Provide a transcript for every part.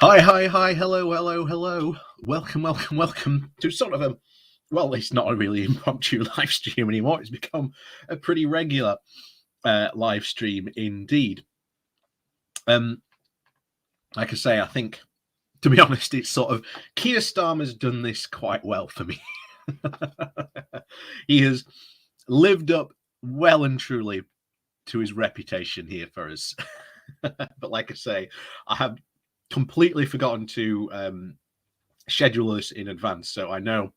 Hi, hello. Welcome to sort of a, well, it's not a really impromptu live stream anymore. It's become a pretty regular live stream indeed. Like I say, I think, to be honest, it's sort of, Keir Starmer's done this quite well for me. He has lived up well and truly to his reputation here for us. But like I say, I have completely forgotten to schedule this in advance, so I know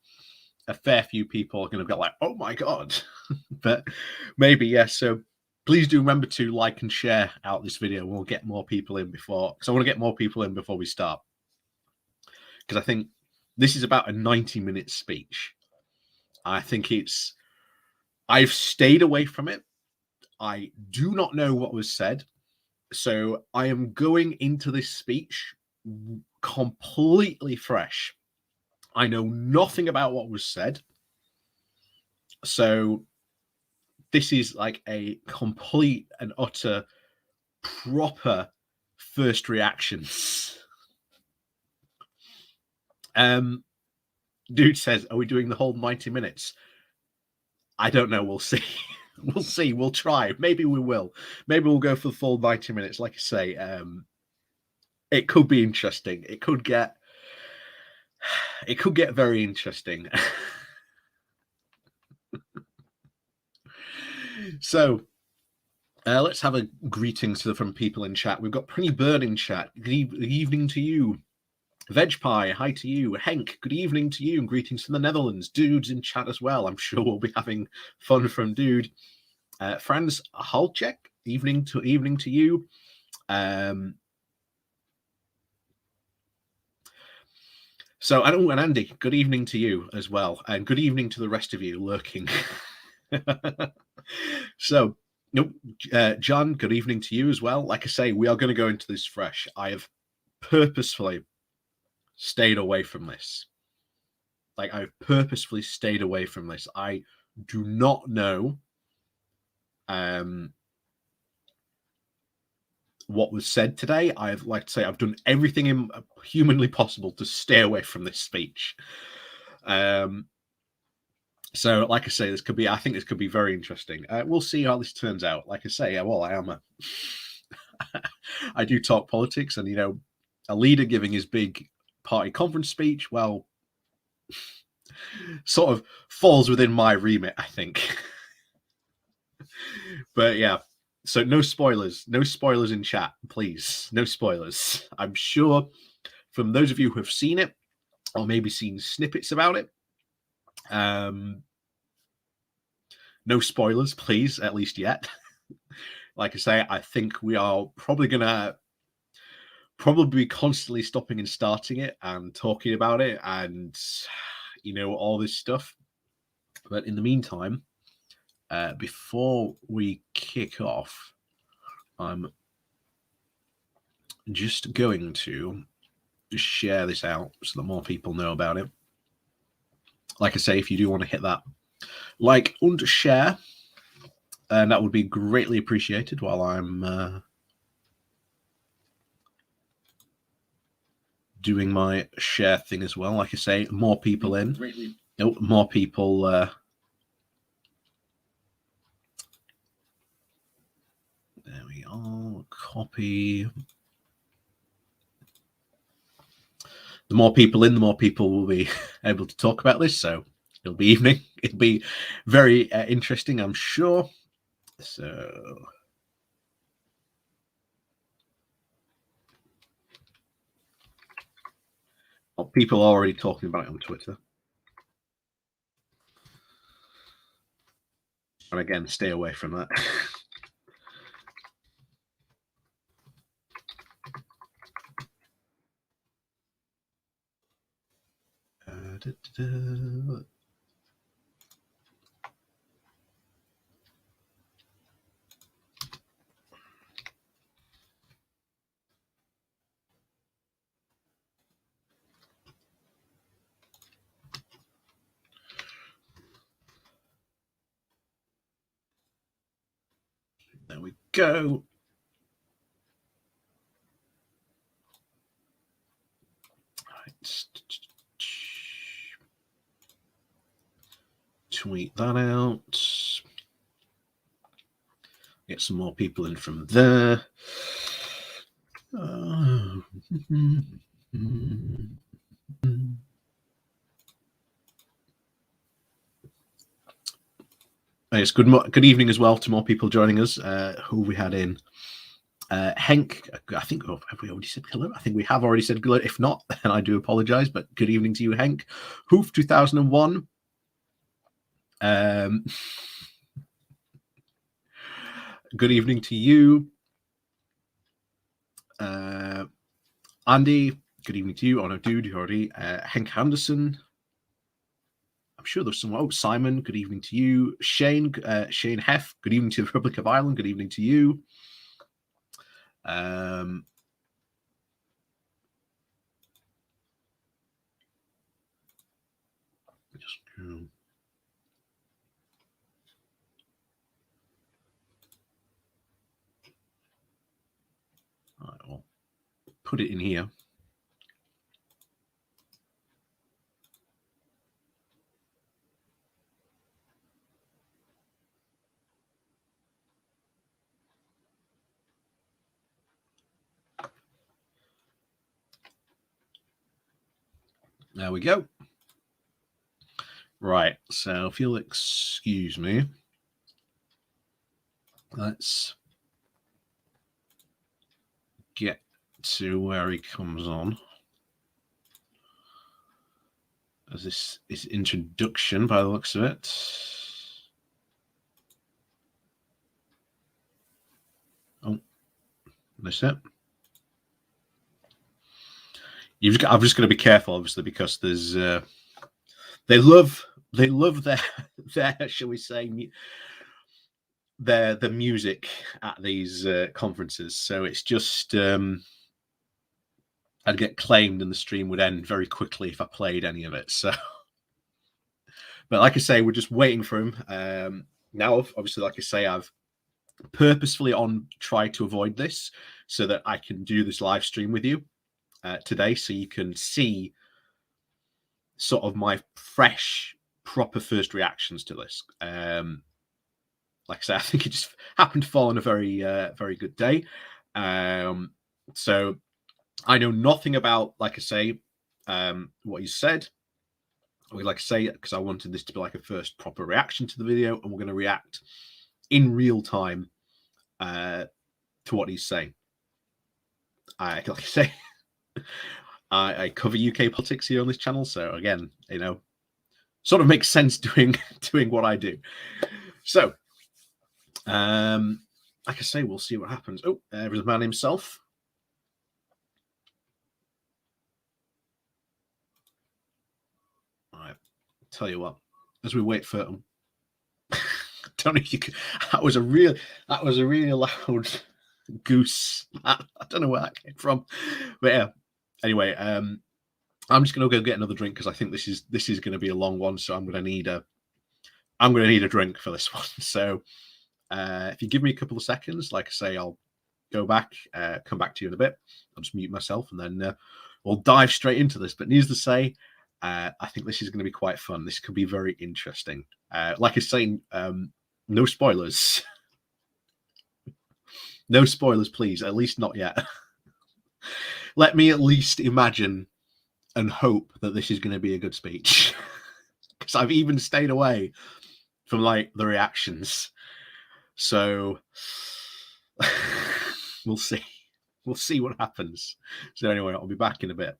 a fair few people are going to be like, oh my god. But maybe yes. So please do remember to like and share out this video. We'll get more people in before, because I want to get more people in before we start, because I think this is about a 90-minute speech. I think I've stayed away from it. I do not know what was said, so I am going into this speech completely fresh. I know nothing about what was said. So this is like a complete and utter proper first reactions. Dude says, are we doing the whole 90 minutes? I don't know. We'll see. We'll see. We'll try. Maybe we will. Maybe we'll go for the full 90 minutes. Like I say, it could be interesting. It could get very interesting. So let's have a greetings from people in chat. We've got Pretty Bird in chat. Good evening to you. Veg Pie, hi to you. Henk, good evening to you, and greetings from the Netherlands. Dude's in chat as well. I'm sure we'll be having fun from Dude. Franz Halchek, evening to you. So, and Andy, good evening to you as well, and good evening to the rest of you lurking. So, John, good evening to you as well. Like I say, we are going to go into this fresh. I have purposefully stayed away from this. Like, I've purposefully stayed away from this. I do not know what was said today. I've, like to say, I've done everything humanly possible to stay away from this speech. So, like I say, I think this could be very interesting. We'll see how this turns out. Like I say, well, I do talk politics, and, a leader giving his big party conference speech, well, sort of falls within my remit, I think. But yeah, so no spoilers in chat, please. No spoilers. I'm sure from those of you who have seen it, or maybe seen snippets about it, no spoilers, please, at least yet. Like I say, I think we are probably gonna be constantly stopping and starting it and talking about it, and all this stuff. But in the meantime, before we kick off, I'm just going to share this out so that more people know about it. Like I say, if you do want to hit that like and share, and that would be greatly appreciated while I'm doing my share thing as well. Like I say, more people in. More people. There we are. Copy. The more people in, the more people will be able to talk about this. So it'll be evening. It'll be very interesting, I'm sure. So people are already talking about it on Twitter. And again, stay away from that. There we go. tweet that out. Get some more people in from there. It's good evening as well to more people joining us. Who we had in? Henk, I think, have we already said hello? I think we have already said hello. If not, then I do apologize, but good evening to you, Henk. Hoof 2001. Good evening to you. Andy, good evening to you. Oh no, dude, you already. Henk Anderson. I'm sure there's someone. Oh, Simon, good evening to you. Shane Heff, good evening to the Republic of Ireland. Good evening to you. I'll put it in here. There we go. Right, so if you'll excuse me, let's get to where he comes on. As this is introduction by the looks of it. Oh, that's it. I'm just going to be careful, obviously, because there's they love their shall we say the music at these conferences. So it's just I'd get claimed and the stream would end very quickly if I played any of it. So, but like I say, we're just waiting for him. Now, obviously, like I say, I've purposefully tried to avoid this so that I can do this live stream with you today, so you can see sort of my fresh, proper first reactions to this. Like I say, I think it just happened to fall on a very, very good day. So I know nothing about, like I say, what you said. Like I say, because I wanted this to be like a first proper reaction to the video, and we're going to react in real time to what he's saying. Like I say, I cover UK politics here on this channel, so again, you know, sort of makes sense doing what I do. So, like I say, we'll see what happens. Oh, there's the man himself. All right, tell you what, as we wait for him, don't know if you could. That was a really loud goose. I don't know where that came from, but yeah. Anyway, I'm just gonna go get another drink because I think this is going to be a long one. So I'm gonna need a drink for this one. So if you give me a couple of seconds, like I say, I'll go back, come back to you in a bit. I'll just mute myself and then we'll dive straight into this. But needless to say, I think this is going to be quite fun. This could be very interesting. Like I say, no spoilers. No spoilers, please. At least not yet. Let me at least imagine and hope that this is going to be a good speech. Because I've even stayed away from like the reactions. So we'll see. We'll see what happens. So anyway, I'll be back in a bit.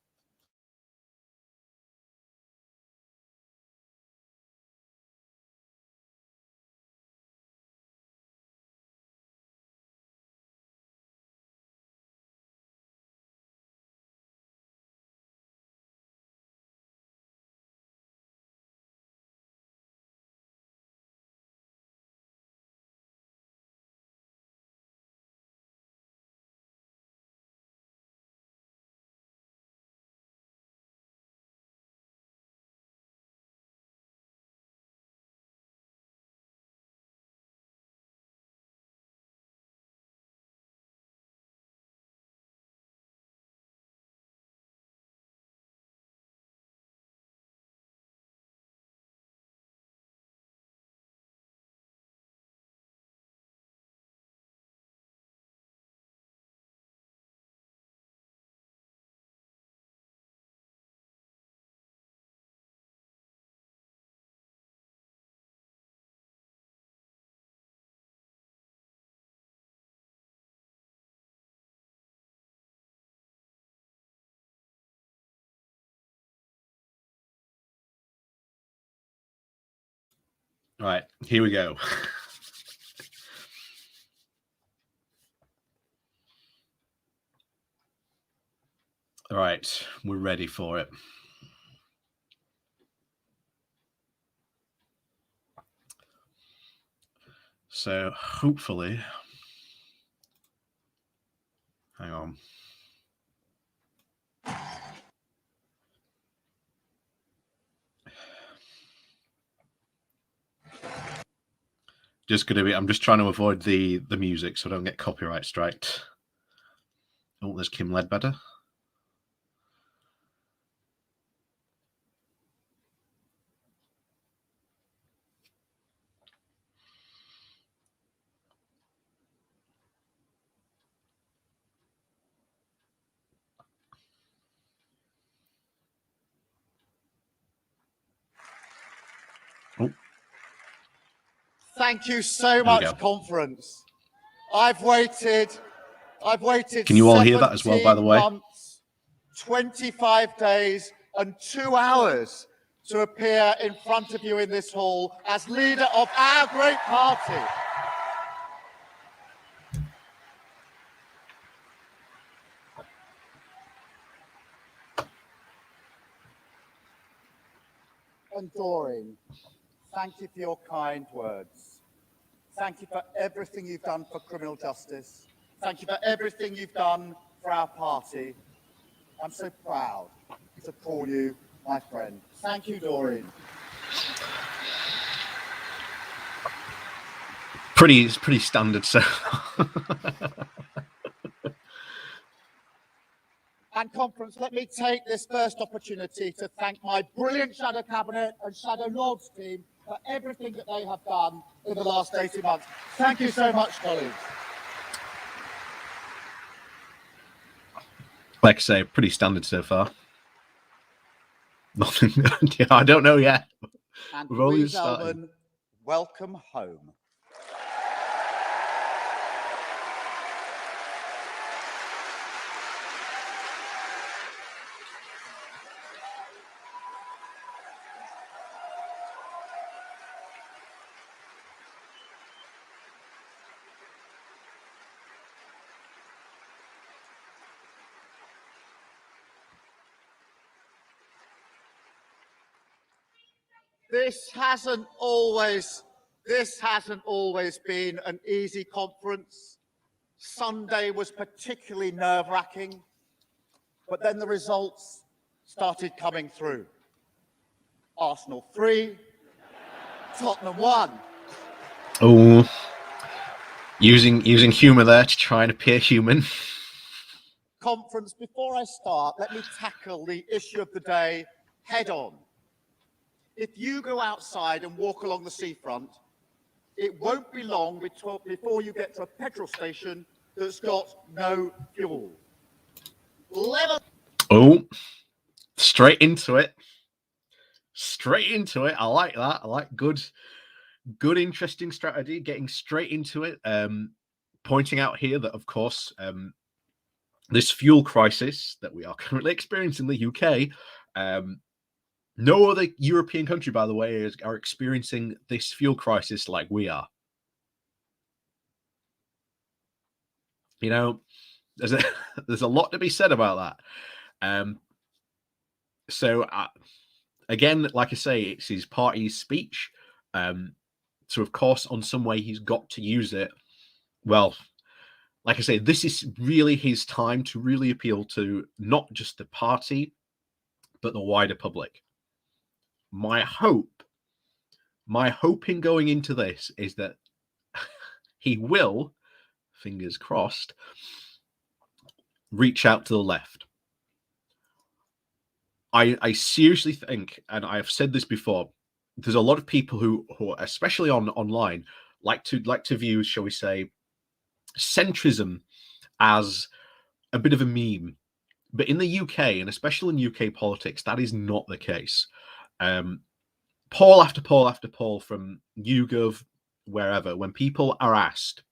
Right, here we go. All right, we're ready for it. So hopefully, hang on. I'm just trying to avoid the music so I don't get copyright striked. Oh, there's Kim Ledbetter. Oh. Thank you so much, conference. I've waited. Can you all hear that as well, by the way? Months, 25 days and 2 hours to appear in front of you in this hall as leader of our great party. And Doreen, thank you for your kind words. Thank you for everything you've done for criminal justice. Thank you for everything you've done for our party. I'm so proud to call you my friend. Thank you, Doreen. Pretty standard, so. And conference, let me take this first opportunity to thank my brilliant Shadow Cabinet and Shadow Lords team for everything that they have done in the last 18 months. Thank you so much, colleagues. Like I say, pretty standard so far. Nothing. Yeah, I don't know yet. And Louise Elman, welcome home. This hasn't always been an easy conference. Sunday was particularly nerve-wracking, but then the results started coming through. Arsenal 3, Tottenham 1. Oh, using humour there to try and appear human. Conference, before I start, let me tackle the issue of the day head on. If you go outside and walk along the seafront, it won't be long before you get to a petrol station that's got no fuel. Oh, straight into it. Straight into it. I like that. I like good, interesting strategy. Getting straight into it. Pointing out here that, of course, this fuel crisis that we are currently experiencing in the UK, no other European country, by the way, are experiencing this fuel crisis like we are. You know, there's a lot to be said about that. So again, like I say, it's his party's speech. So of course, on some way, he's got to use it. Well, like I say, this is really his time to really appeal to not just the party, but the wider public. My hope in going into this is that he will, fingers crossed, reach out to the left. I seriously think, and I've said this before, there's a lot of people who especially online, like to view, shall we say, centrism as a bit of a meme. But in the UK, and especially in UK politics, that is not the case. Poll after poll after poll from YouGov, wherever, when people are asked,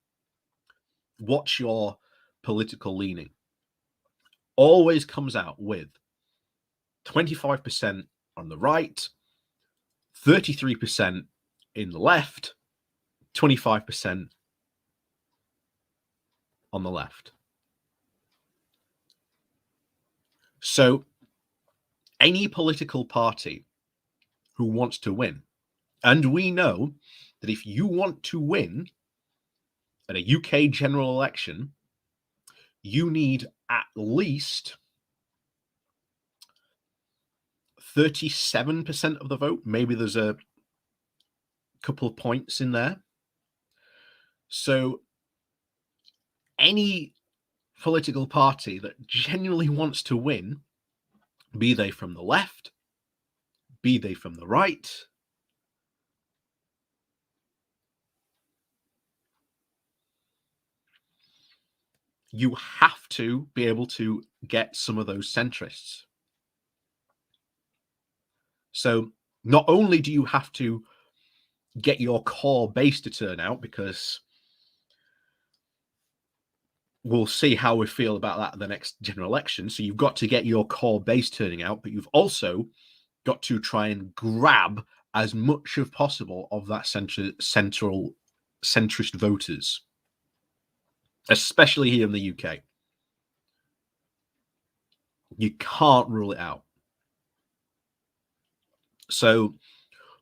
what's your political leaning, always comes out with 25% on the right, 33% in the left, 25% on the left. So any political party who wants to win, and we know that if you want to win at a UK general election, you need at least 37% of the vote. Maybe there's a couple of points in there. So any political party that genuinely wants to win, be they from the left, be they from the right, you have to be able to get some of those centrists. So not only do you have to get your core base to turn out, because we'll see how we feel about that at the next general election. So you've got to get your core base turning out, but you've also got to try and grab as much as possible of that centrist voters, especially here in the UK. You can't rule it out. So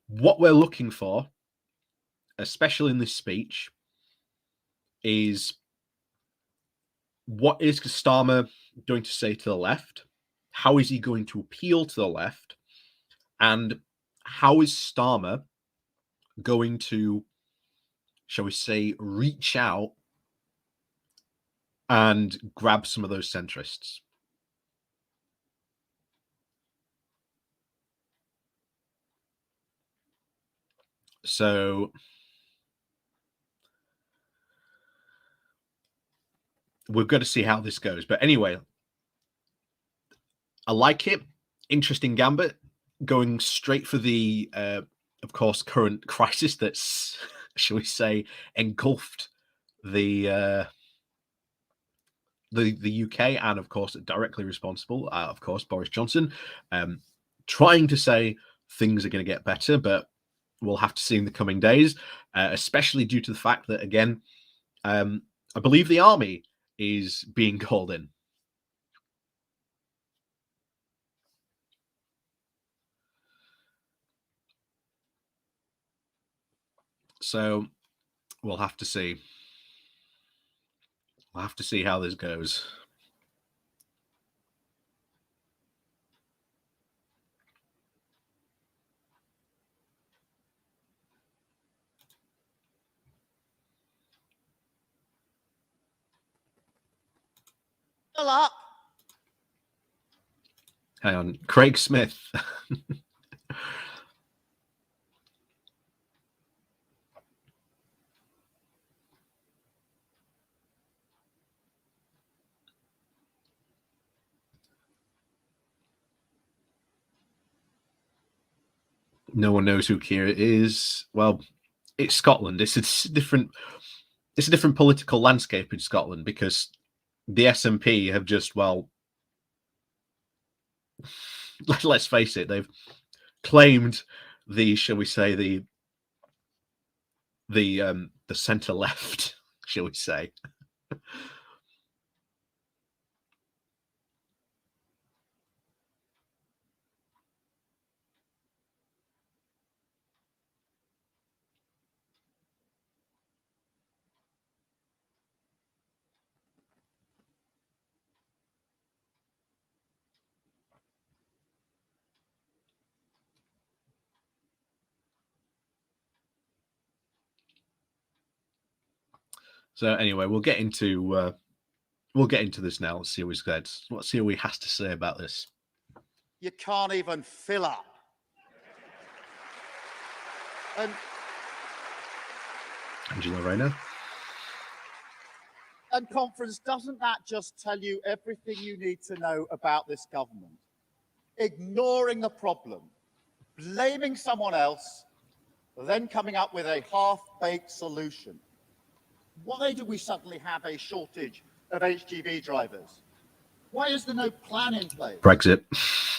what we're looking for, especially in this speech, is what is Starmer going to say to the left? How is he going to appeal to the left? And how is Starmer going to, shall we say, reach out and grab some of those centrists? So we're going to see how this goes. But anyway, I like it. Interesting gambit. Going straight for the, of course, current crisis that's, shall we say, engulfed the UK, and of course directly responsible, of course, Boris Johnson, trying to say things are going to get better, but we'll have to see in the coming days, especially due to the fact that, again, I believe the army is being called in. So we'll have to see. We'll have to see how this goes. Fill up. Hang on, Craig Smith. No one knows who Keir is. Well, it's Scotland. It's a different political landscape in Scotland, because the SNP have just, well, let's face it, they've claimed the, shall we say, the centre left, shall we say. So anyway, we'll get into this now. Let's see what he's got. Let's see what he has to say about this. You can't even fill up. And Angela Rayner. And conference, doesn't that just tell you everything you need to know about this government? Ignoring the problem, blaming someone else, then coming up with a half-baked solution. Why do we suddenly have a shortage of HGV drivers? Why is there no plan in place? Brexit.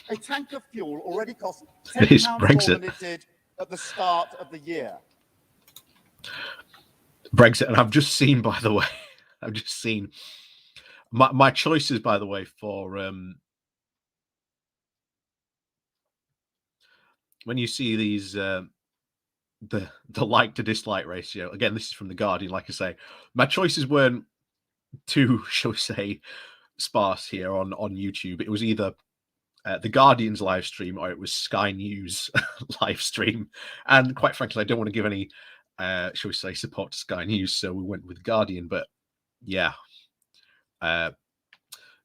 A tank of fuel already costs It is £10 more Brexit. than it did at the start of the year. Brexit. And I've just seen, by the way, I've just seen my choices, by the way, for when you see these the like to dislike ratio. Again, this is from the Guardian. Like I say, my choices weren't too, shall we say, sparse here on YouTube. It was either the Guardian's live stream or it was Sky News live stream. And quite frankly, I don't want to give any, shall we say, support to Sky News, so we went with Guardian. But yeah,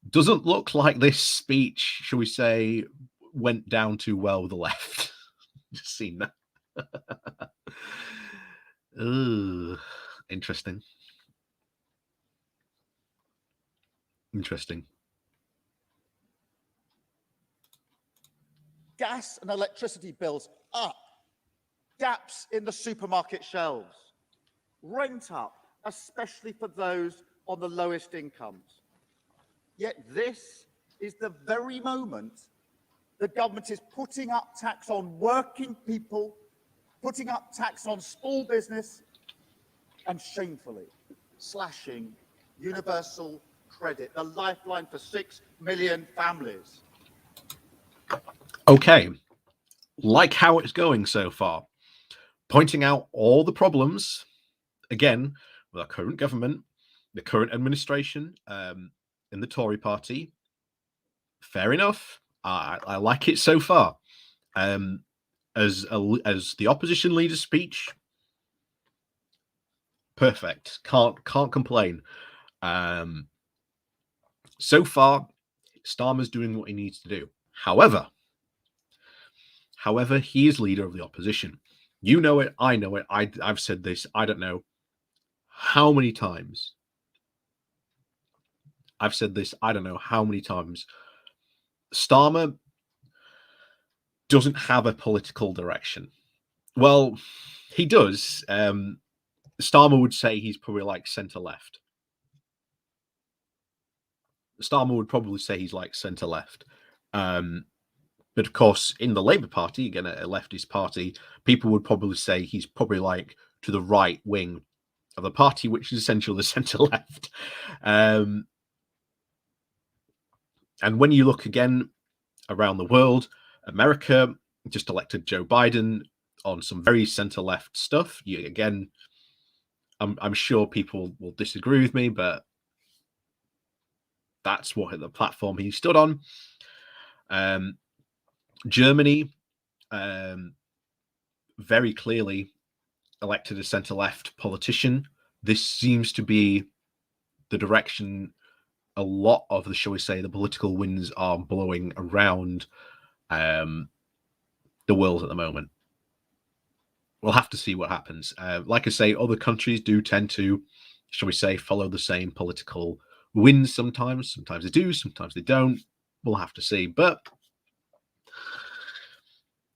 doesn't look like this speech, shall we say, went down too well with the left. Just seen that. Interesting. Interesting. Gas and electricity bills up. Gaps in the supermarket shelves. Rent up, especially for those on the lowest incomes. Yet this is the very moment the government is putting up tax on working people, putting up tax on small business, and shamefully slashing universal credit, the lifeline for 6 million families. Okay, like how it's going so far, pointing out all the problems, again, with our current government, the current administration, in the Tory party. Fair enough. I like it so far. As the opposition leader's speech, perfect. Can't complain. So far, Starmer's doing what he needs to do. However, he is leader of the opposition. You know it. I know it. I've said this. I don't know how many times. I've said this. I don't know how many times. Starmer doesn't have a political direction. Well, he does. Starmer would say he's probably like centre-left. Starmer would probably say he's like centre-left. But of course, in the Labour Party, again, a leftist party, people would probably say he's probably like to the right wing of the party, which is essentially the centre-left. And when you look again around the world, America just elected Joe Biden on some very centre-left stuff. Again, I'm sure people will disagree with me, but that's what the platform he stood on. Germany very clearly elected a centre-left politician. This seems to be the direction a lot of the, shall we say, the political winds are blowing around the world at the moment. We'll have to see what happens. Like I say, other countries do tend to, shall we say, follow the same political winds sometimes. Sometimes they do, sometimes they don't. We'll have to see. But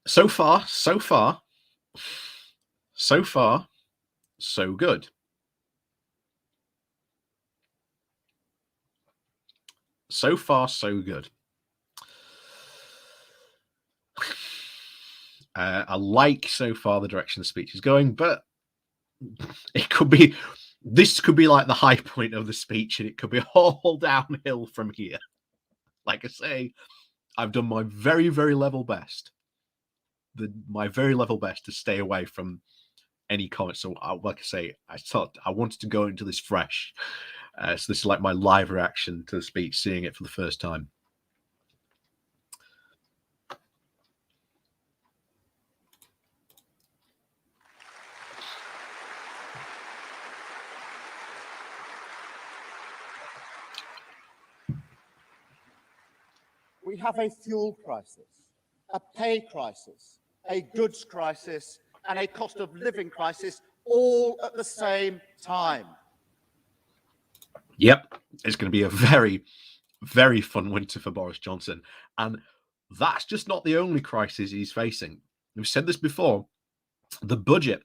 so far, so good. So far, so good. I like so far the direction the speech is going, but it could be, this could be like the high point of the speech, and it could be all downhill from here. Like I say, I've done my very, very level best. My very level best to stay away from any comments. So, like I say, I thought I wanted to go into this fresh. So this is like my live reaction to the speech, seeing it for the first time. We have a fuel crisis, a pay crisis, a goods crisis, and a cost of living crisis all at the same time. Yep, it's going to be a very, very fun winter for Boris Johnson. And that's just not the only crisis he's facing. We've said this before. The budget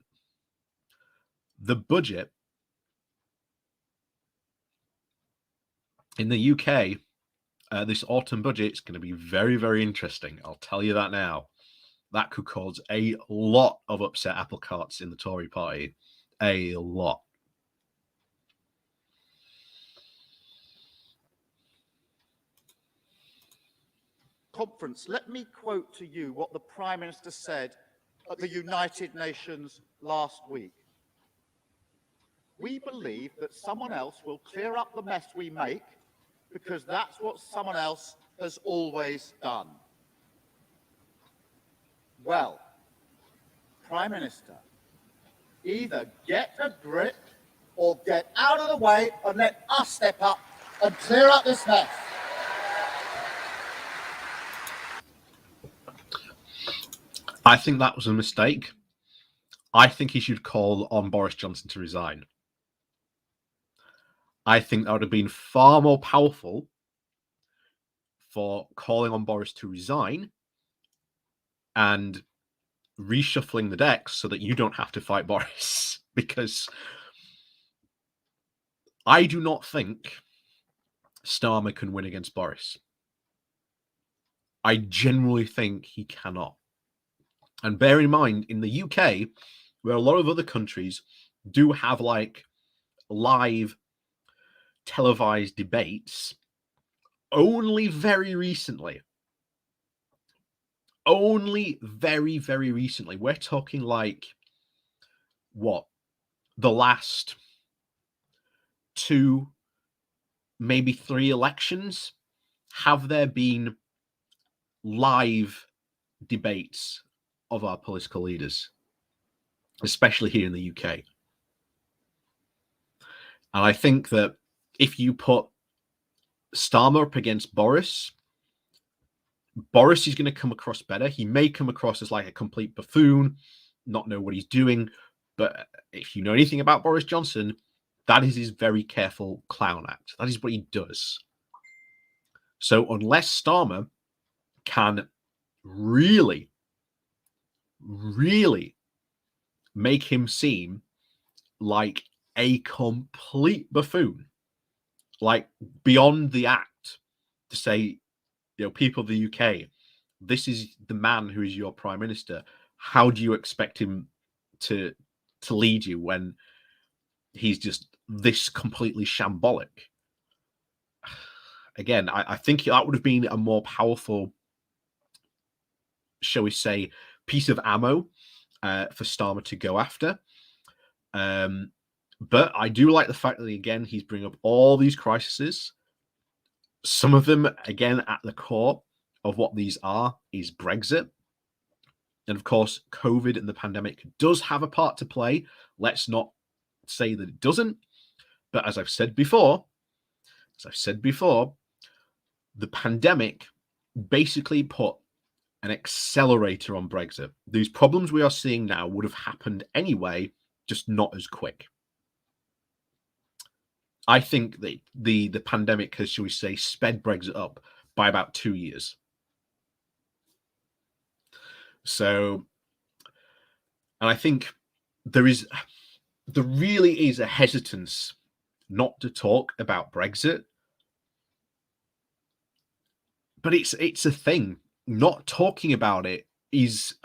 in the UK, this autumn budget is going to be very, very interesting. I'll tell you that now. That could cause a lot of upset apple carts in the Tory party. a lot. Conference, let me quote to you what the Prime Minister said at the United Nations last week. We believe that someone else will clear up the mess we make because that's what someone else has always done. Well, Prime Minister, either get a grip or get out of the way and let us step up and clear up this mess. I think that was a mistake. I think he should call on Boris Johnson to resign. I think that would have been far more powerful for calling on Boris to resign and reshuffling the decks so that you don't have to fight Boris. Because I do not think Starmer can win against Boris. I genuinely think he cannot. And bear in mind, in the UK, where a lot of other countries do have like live televised debates, only very recently, we're talking like, what, the last 2, maybe 3 elections, have there been live debates of our political leaders, especially here in the UK. And I think that if you put Starmer up against Boris is going to come across better. He may come across as like a complete buffoon, not know what he's doing. But if you know anything about Boris Johnson, that is his very careful clown act. That is what he does. So unless Starmer can really, really make him seem like a complete buffoon, like beyond the act, to say, you know, people of the UK, this is the man who is your prime minister. How do you expect him to lead you when he's just this completely shambolic? Again, I think that would have been a more powerful, shall we say, piece of ammo for Starmer to go after. But I do like the fact that, again, he's bringing up all these crises. Some of them, again, at the core of what these are is Brexit. And of course, COVID and the pandemic does have a part to play. Let's not say that it doesn't. But as I've said before, the pandemic basically put an accelerator on Brexit. These problems we are seeing now would have happened anyway, just not as quick. I think that the pandemic has, shall we say, sped Brexit up by about 2 years. So, and I think there really is a hesitance not to talk about Brexit. But it's a thing. Not talking about it is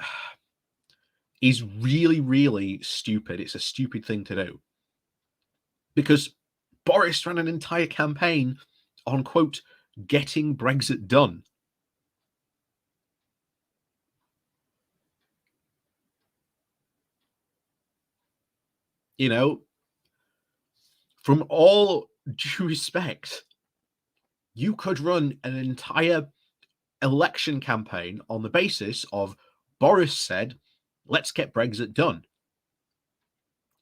really, really stupid. It's a stupid thing to do. Because Boris ran an entire campaign on, quote, getting Brexit done. You know, from all due respect, you could run an entire election campaign on the basis of Boris said, let's get Brexit done.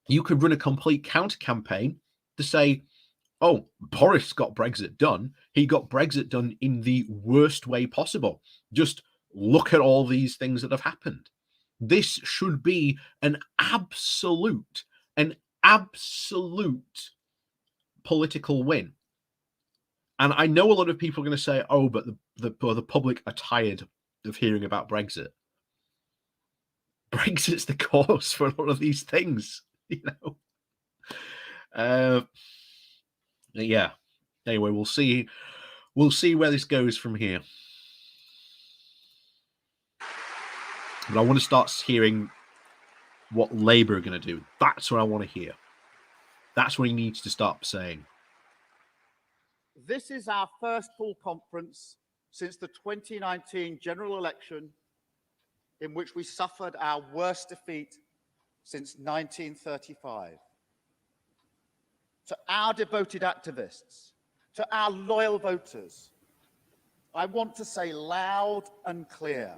You could run a complete counter campaign to say, oh, Boris got Brexit done. He got Brexit done in the worst way possible. Just look at all these things that have happened. This should be an absolute political win. And I know a lot of people are going to say, oh, but the public are tired of hearing about Brexit. Brexit's the cause for a lot of these things, you know. Yeah. Anyway, we'll see where this goes from here. But I want to start hearing what Labour are going to do. That's what I want to hear. That's what he needs to stop saying. This is our first full conference since the 2019 general election, in which we suffered our worst defeat since 1935. To our devoted activists, to our loyal voters, I want to say loud and clear,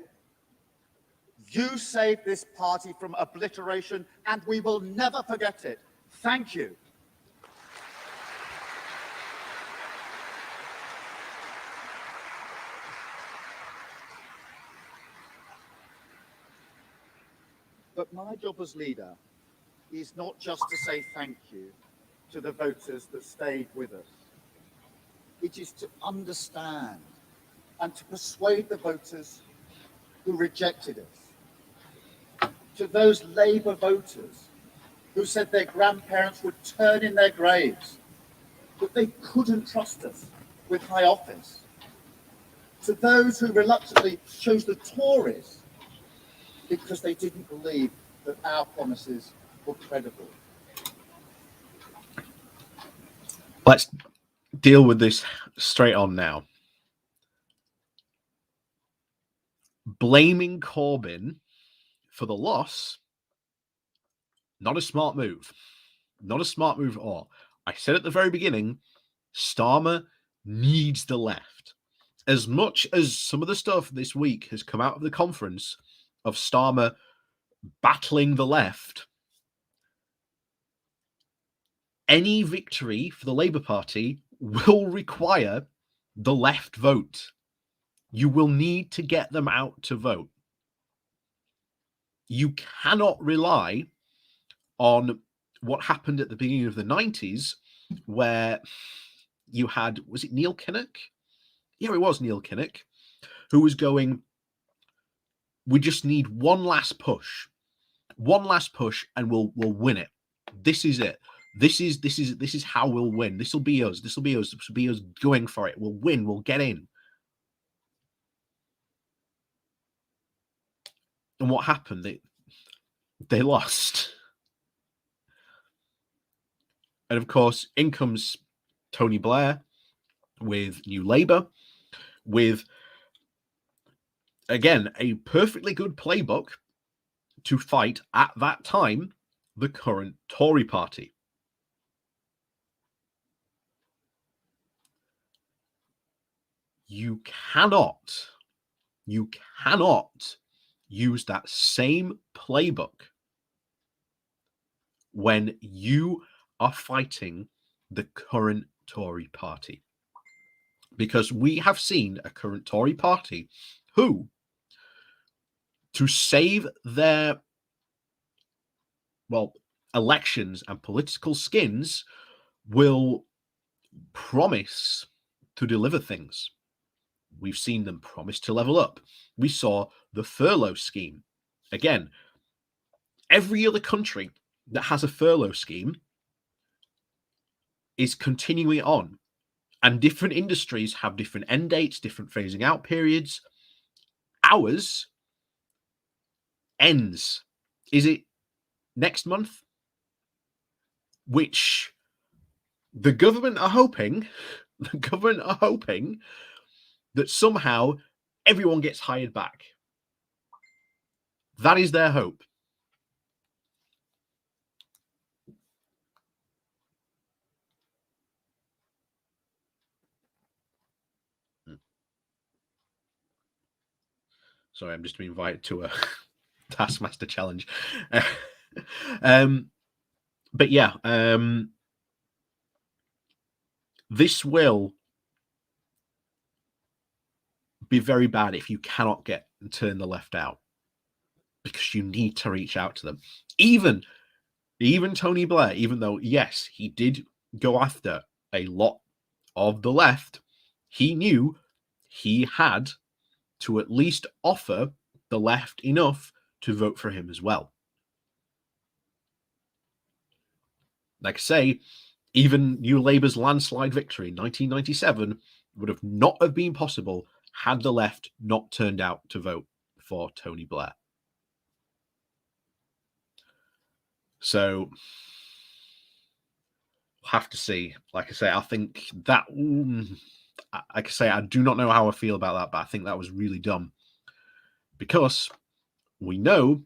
you saved this party from obliteration, and we will never forget it. Thank you. But my job as leader is not just to say thank you to the voters that stayed with us. It is to understand and to persuade the voters who rejected us. To those Labour voters who said their grandparents would turn in their graves, that they couldn't trust us with high office. To those who reluctantly chose the Tories because they didn't believe that our promises were credible. Let's deal with this straight on now. Blaming Corbyn for the loss, not a smart move. Not a smart move at all. I said at the very beginning, Starmer needs the left. As much as some of the stuff this week has come out of the conference of Starmer battling the left, any victory for the Labour Party will require the left vote. You will need to get them out to vote. You cannot rely on what happened at the beginning of the 90s, where you had, was it Neil Kinnock? Yeah, it was Neil Kinnock, who was going, we just need one last push, and we'll win it. This is it. This is how we'll win. This will be us. This will be us going for it. We'll win. We'll get in. And what happened? They lost. And of course, in comes Tony Blair with New Labour, with, again, a perfectly good playbook to fight, at that time, the current Tory party. You cannot use that same playbook when you are fighting the current Tory party. Because we have seen a current Tory party who, to save their, elections and political skins, will promise to deliver things. We've seen them promise to level up. We saw the furlough scheme. Again, every other country that has a furlough scheme is continuing on. And different industries have different end dates, different phasing out periods. Ours ends. Is it next month? Which the government are hoping that somehow everyone gets hired back. That is their hope. Sorry, I'm just being invited to a Taskmaster challenge. But yeah, this will be very bad if you cannot get and turn the left out, because you need to reach out to them. Even Tony Blair, even though, yes, he did go after a lot of the left, he knew he had to at least offer the left enough to vote for him as well. Like I say, even New Labour's landslide victory in 1997 would have not have been possible had the left not turned out to vote for Tony Blair. So have to see. Like I say, I think that, like I say, I do not know how I feel about that, but I think that was really dumb. Because we know,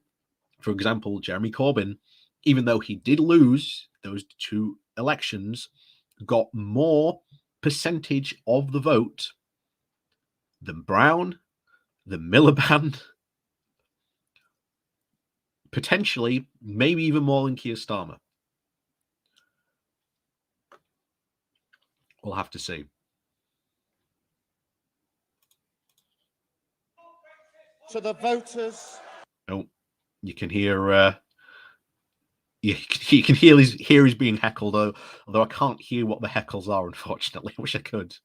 for example, Jeremy Corbyn, even though he did lose those 2 elections, got more percentage of the vote than Brown, than Miliband, potentially, maybe even more than Keir Starmer. We'll have to see. To the voters. Oh, you can hear you can hear he's being heckled, although I can't hear what the heckles are, unfortunately. I wish I could.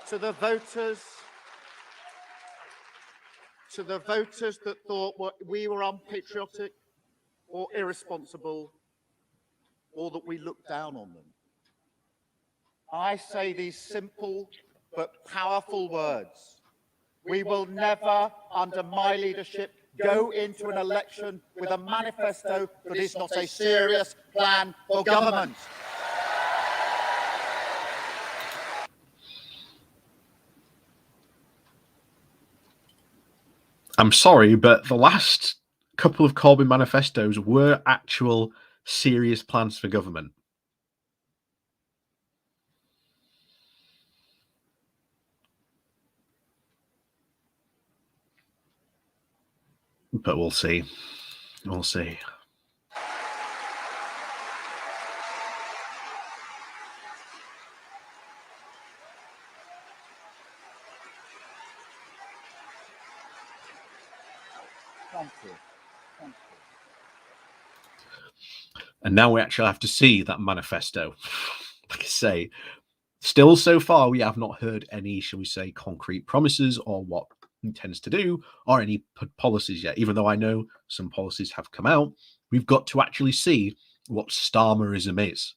To the voters that thought we were unpatriotic or irresponsible, or that we looked down on them, I say these simple but powerful words. We will never, under my leadership, go into an election with a manifesto that is not a serious plan for government. I'm sorry, but the last couple of Corbyn manifestos were actual serious plans for government. But we'll see. We'll see. Thank you. Thank you. And now we actually have to see that manifesto. Like I say, still so far, we have not heard any, shall we say, concrete promises or what he intends to do or any policies yet. Even though I know some policies have come out, we've got to actually see what Starmerism is.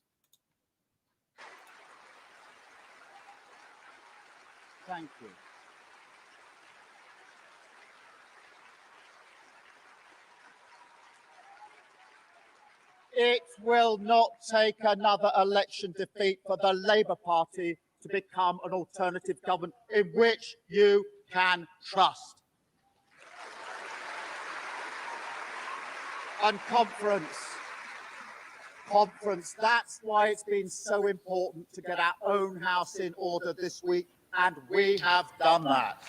Thank you. It will not take another election defeat for the Labour Party to become an alternative government in which you can trust. And conference, that's why it's been so important to get our own house in order this week, and we have done that.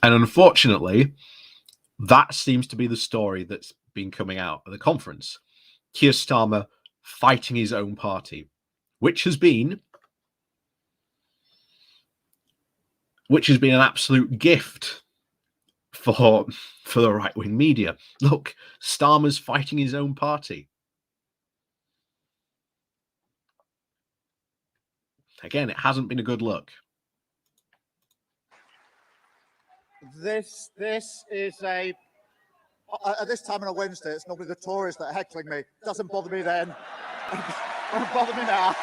And unfortunately, that seems to be the story that's been coming out of the conference. Keir Starmer fighting his own party, which has been an absolute gift for the right-wing media. Look, Starmer's fighting his own party. Again, it hasn't been a good look. This is a... At this time on a Wednesday, it's normally the Tories that are heckling me. Doesn't bother me then. Doesn't bother me now.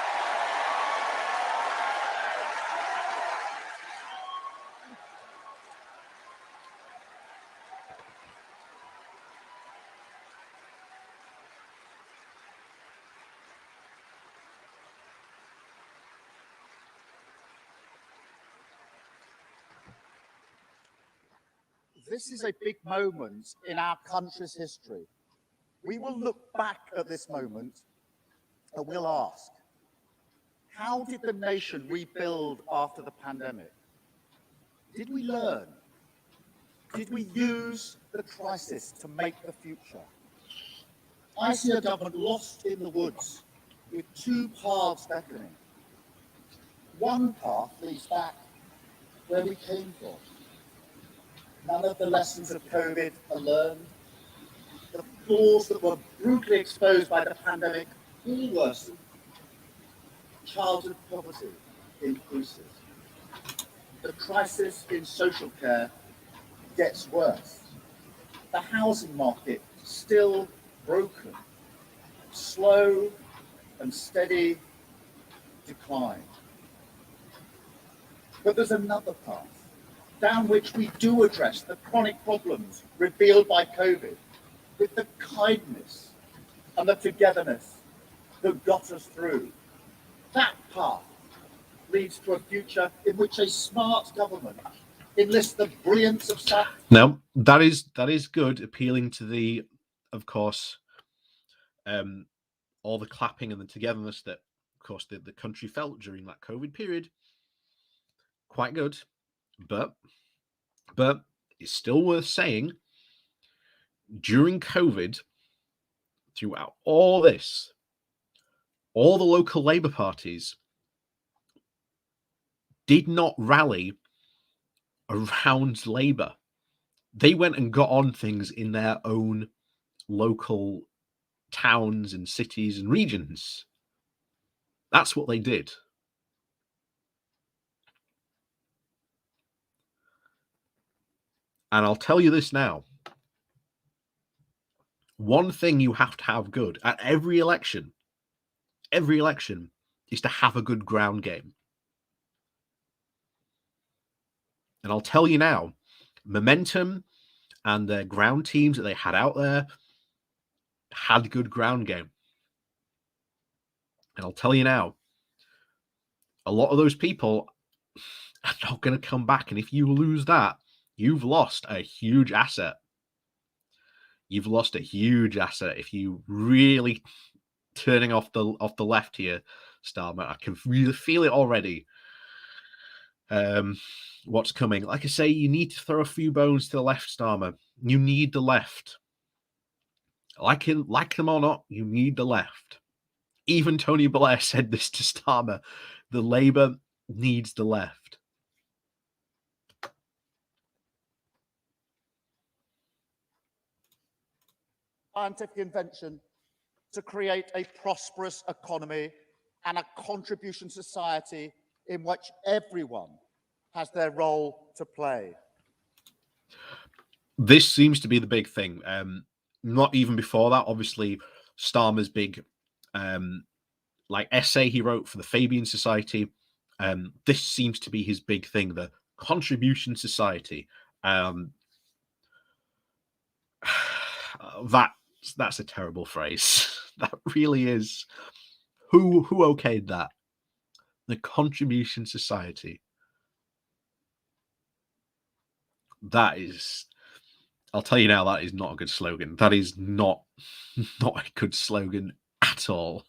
This is a big moment in our country's history. We will look back at this moment and we'll ask, how did the nation rebuild after the pandemic? Did we learn? Did we use the crisis to make the future? I see a government lost in the woods with 2 paths beckoning. One path leads back where we came from. None of the lessons of COVID are learned. The flaws that were brutally exposed by the pandemic all worsen. Childhood poverty increases. The crisis in social care gets worse. The housing market still broken. Slow and steady decline. But there's another path down which we do address the chronic problems revealed by COVID with the kindness and the togetherness that got us through. That path leads to a future in which a smart government enlists the brilliance of Now, that is good, appealing to the, of course, all the clapping and the togetherness that, of course, the country felt during that COVID period. Quite good, but it's still worth saying, during COVID, throughout all this, all the local Labour parties did not rally around Labour. They went and got on things in their own local towns and cities and regions. That's what they did. And I'll tell you this now. One thing you have to have good at every election is to have a good ground game. And I'll tell you now, Momentum and their ground teams that they had out there had good ground game. And I'll tell you now, a lot of those people are not going to come back. And if you lose that, you've lost a huge asset. You've lost a huge asset if you really turning off the left here, Starmer. I can really feel it already. What's coming? Like I say, you need to throw a few bones to the left, Starmer. You need the left. Like them or not, you need the left. Even Tony Blair said this to Starmer. The Labour needs the left. Scientific invention to create a prosperous economy and a contribution society in which everyone has their role to play. This seems to be the big thing. Not even before that, obviously, Starmer's big essay he wrote for the Fabian Society. This seems to be his big thing, the contribution society. That's a terrible phrase. That really is. Who okayed that? The contribution society. That is, I'll tell you now, that is not a good slogan. That is not a good slogan at all.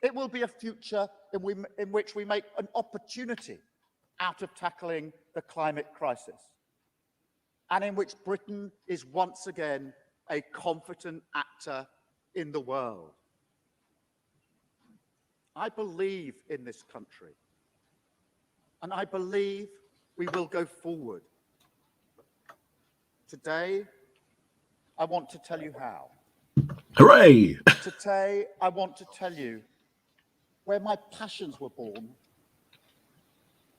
It will be a future in which we make an opportunity out of tackling the climate crisis, and in which Britain is once again a competent actor in the world. I believe in this country, and I believe we will go forward. Today, I want to tell you how. Hooray! Today, I want to tell you where my passions were born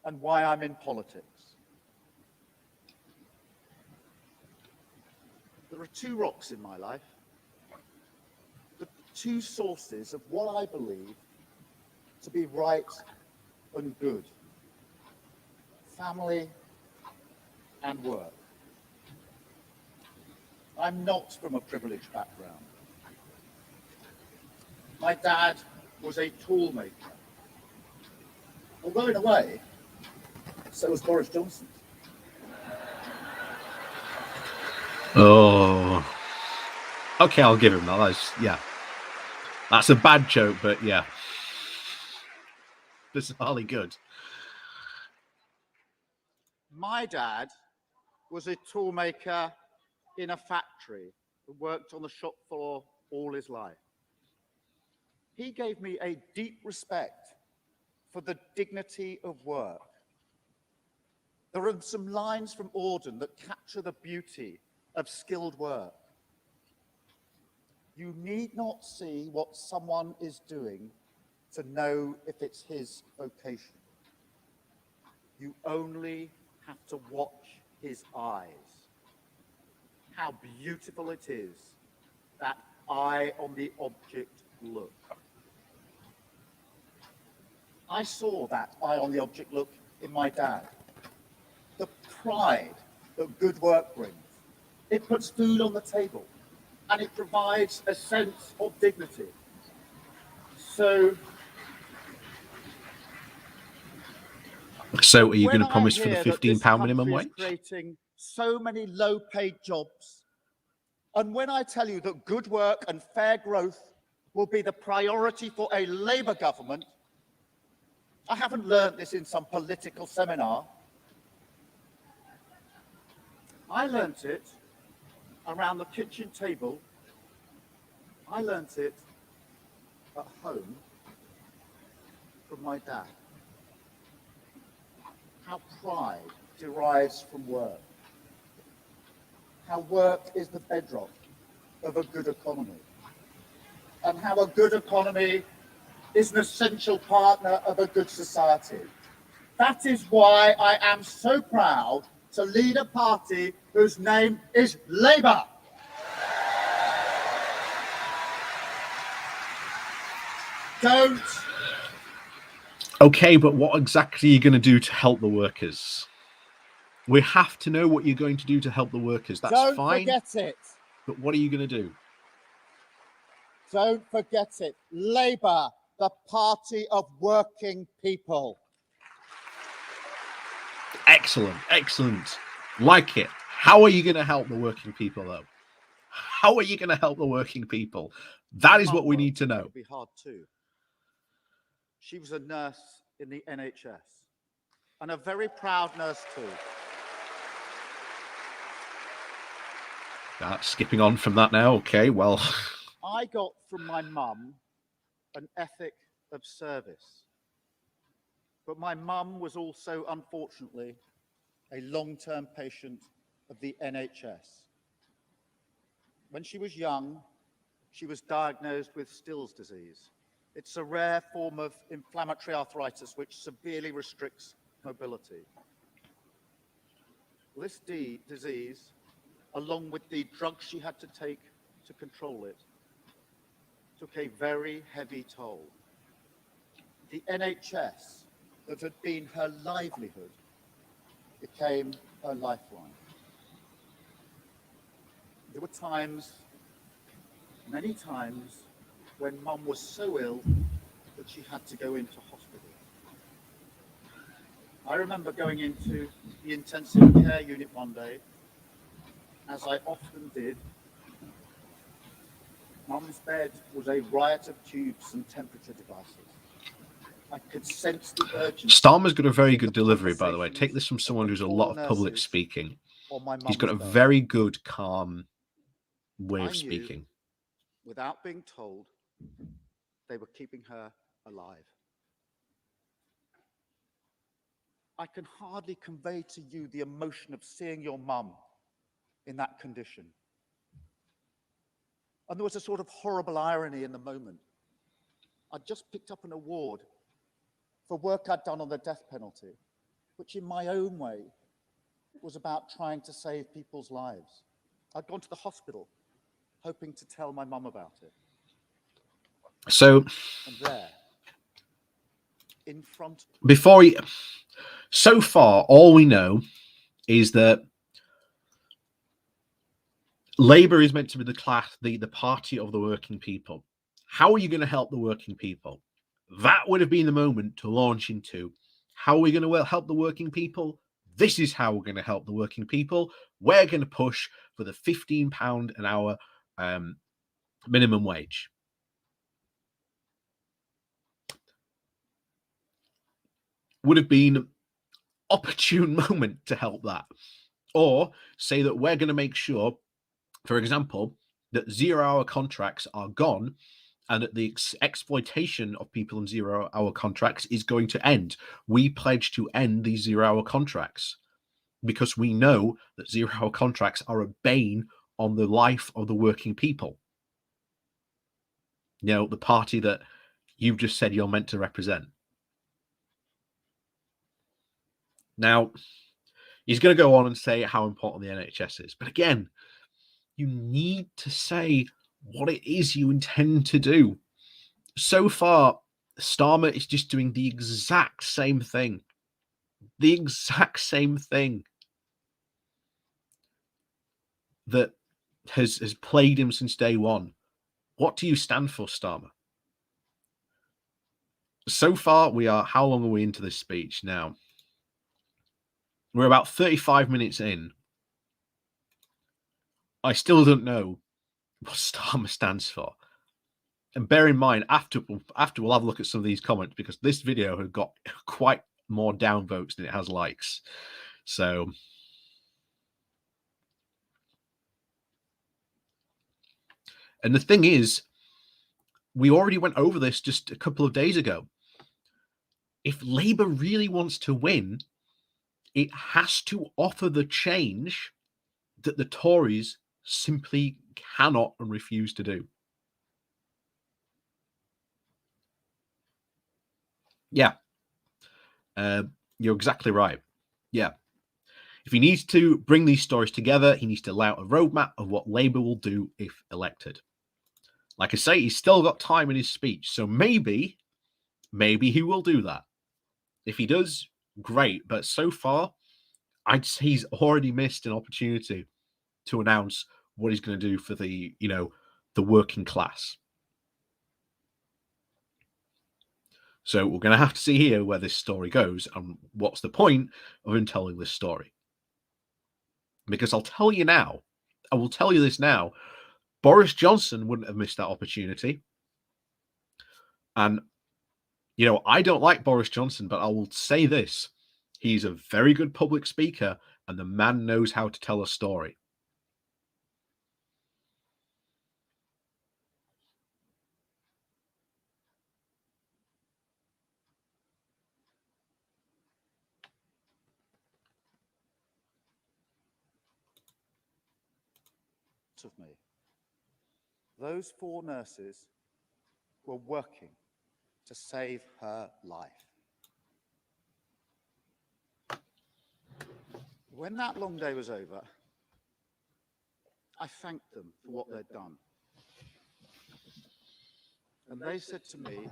and why I'm in politics. There are two rocks in my life, the two sources of what I believe to be right and good: family and work. I'm not from a privileged background. My dad was a tool maker. Although in a way, so was Boris Johnson. Oh. Okay, I'll give him that. That's a bad joke, but yeah. Bizarrely good. My dad was a tool maker in a factory and worked on the shop floor all his life. He gave me a deep respect for the dignity of work. There are some lines from Auden that capture the beauty of skilled work. You need not see what someone is doing to know if it's his vocation. You only have to watch his eyes. How beautiful it is, that eye on the object look. I saw that eye on the object look in my dad. The pride that good work brings. It puts food on the table and it provides a sense of dignity. So are you going to when I promise for the hear that this £15 minimum country wage? is creating so many low-paid jobs, and when I tell you that good work and fair growth will be the priority for a Labour government, I haven't learnt this in some political seminar. I learnt it around the kitchen table. I learnt it at home from my dad. How pride derives from work. How work is the bedrock of a good economy. And how a good economy is an essential partner of a good society. That is why I am so proud to lead a party whose name is Labour. Don't. Okay, but what exactly are you going to do to help the workers? We have to know what you're going to do to help the workers. That's Don't fine. forget it. But what are you going to do? Don't forget it. Labour, the party of working people. Excellent, excellent. Like it. How are you going to help the working people, though? How are you going to help the working people? That is what we need to know. It'll be hard too. She was a nurse in the NHS, and a very proud nurse too. Skipping on from that now. Okay, well. I got from my mum an ethic of service. But my mum was also, unfortunately, a long-term patient of the NHS. When she was young, she was diagnosed with Still's disease. It's a rare form of inflammatory arthritis which severely restricts mobility. This disease, along with the drugs she had to take to control it, took a very heavy toll. The NHS, that had been her livelihood, became her lifeline. There were times, many times, when Mum was so ill that she had to go into hospital. I remember going into the intensive care unit one day, as I often did. Mum's bed was a riot of tubes and temperature devices. I could sense the urgency. Starmer's got a very good delivery, by the way. Take this from someone who's a lot of public speaking. He's got a very good, calm way of speaking. Without being told, they were keeping her alive. I can hardly convey to you the emotion of seeing your mum in that condition. And there was a sort of horrible irony in the moment. I'd just picked up an award for work I'd done on the death penalty, which in my own way was about trying to save people's lives. I'd gone to the hospital hoping to tell my mum about it. So, and there, in front. So far, all we know is that Labour is meant to be the party of the working people. How are you going to help the working people? That would have been the moment to launch into. How are we going to help the working people? This is how we're going to help the working people. We're going to push for the £15 an hour minimum wage. Would have been an opportune moment to help that. Or say that we're going to make sure, for example, that 0-hour contracts are gone and that the exploitation of people in 0-hour contracts is going to end. We pledge to end these 0-hour contracts because we know that 0-hour contracts are a bane on the life of the working people. You know, the party that you've just said you're meant to represent. Now, he's going to go on and say how important the NHS is. But again, you need to say what it is you intend to do. So far, Starmer is just doing the exact same thing. The exact same thing that has plagued him since day one. What do you stand for, Starmer? So far, how long are we into this speech now? We're about 35 minutes in. I still don't know what Starmer stands for. And bear in mind, after we'll have a look at some of these comments, because this video has got quite more downvotes than it has likes. So, and the thing is, we already went over this just a couple of days ago. If Labour really wants to win, it has to offer the change that the Tories simply cannot and refuse to do. Yeah. You're exactly right. Yeah. If he needs to bring these stories together, he needs to lay out a roadmap of what Labour will do if elected. Like I say, he's still got time in his speech, so maybe he will do that. If he does, great. But so far, I'd say he's already missed an opportunity to announce what he's going to do for the working class. So we're going to have to see here where this story goes and what's the point of him telling this story. Because I'll tell you now, I will tell you this now, Boris Johnson wouldn't have missed that opportunity. And, I don't like Boris Johnson, but I will say this. He's a very good public speaker, and the man knows how to tell a story. Of me. Those 4 nurses were working to save her life. When that long day was over, I thanked them for what they'd done. And they said to me,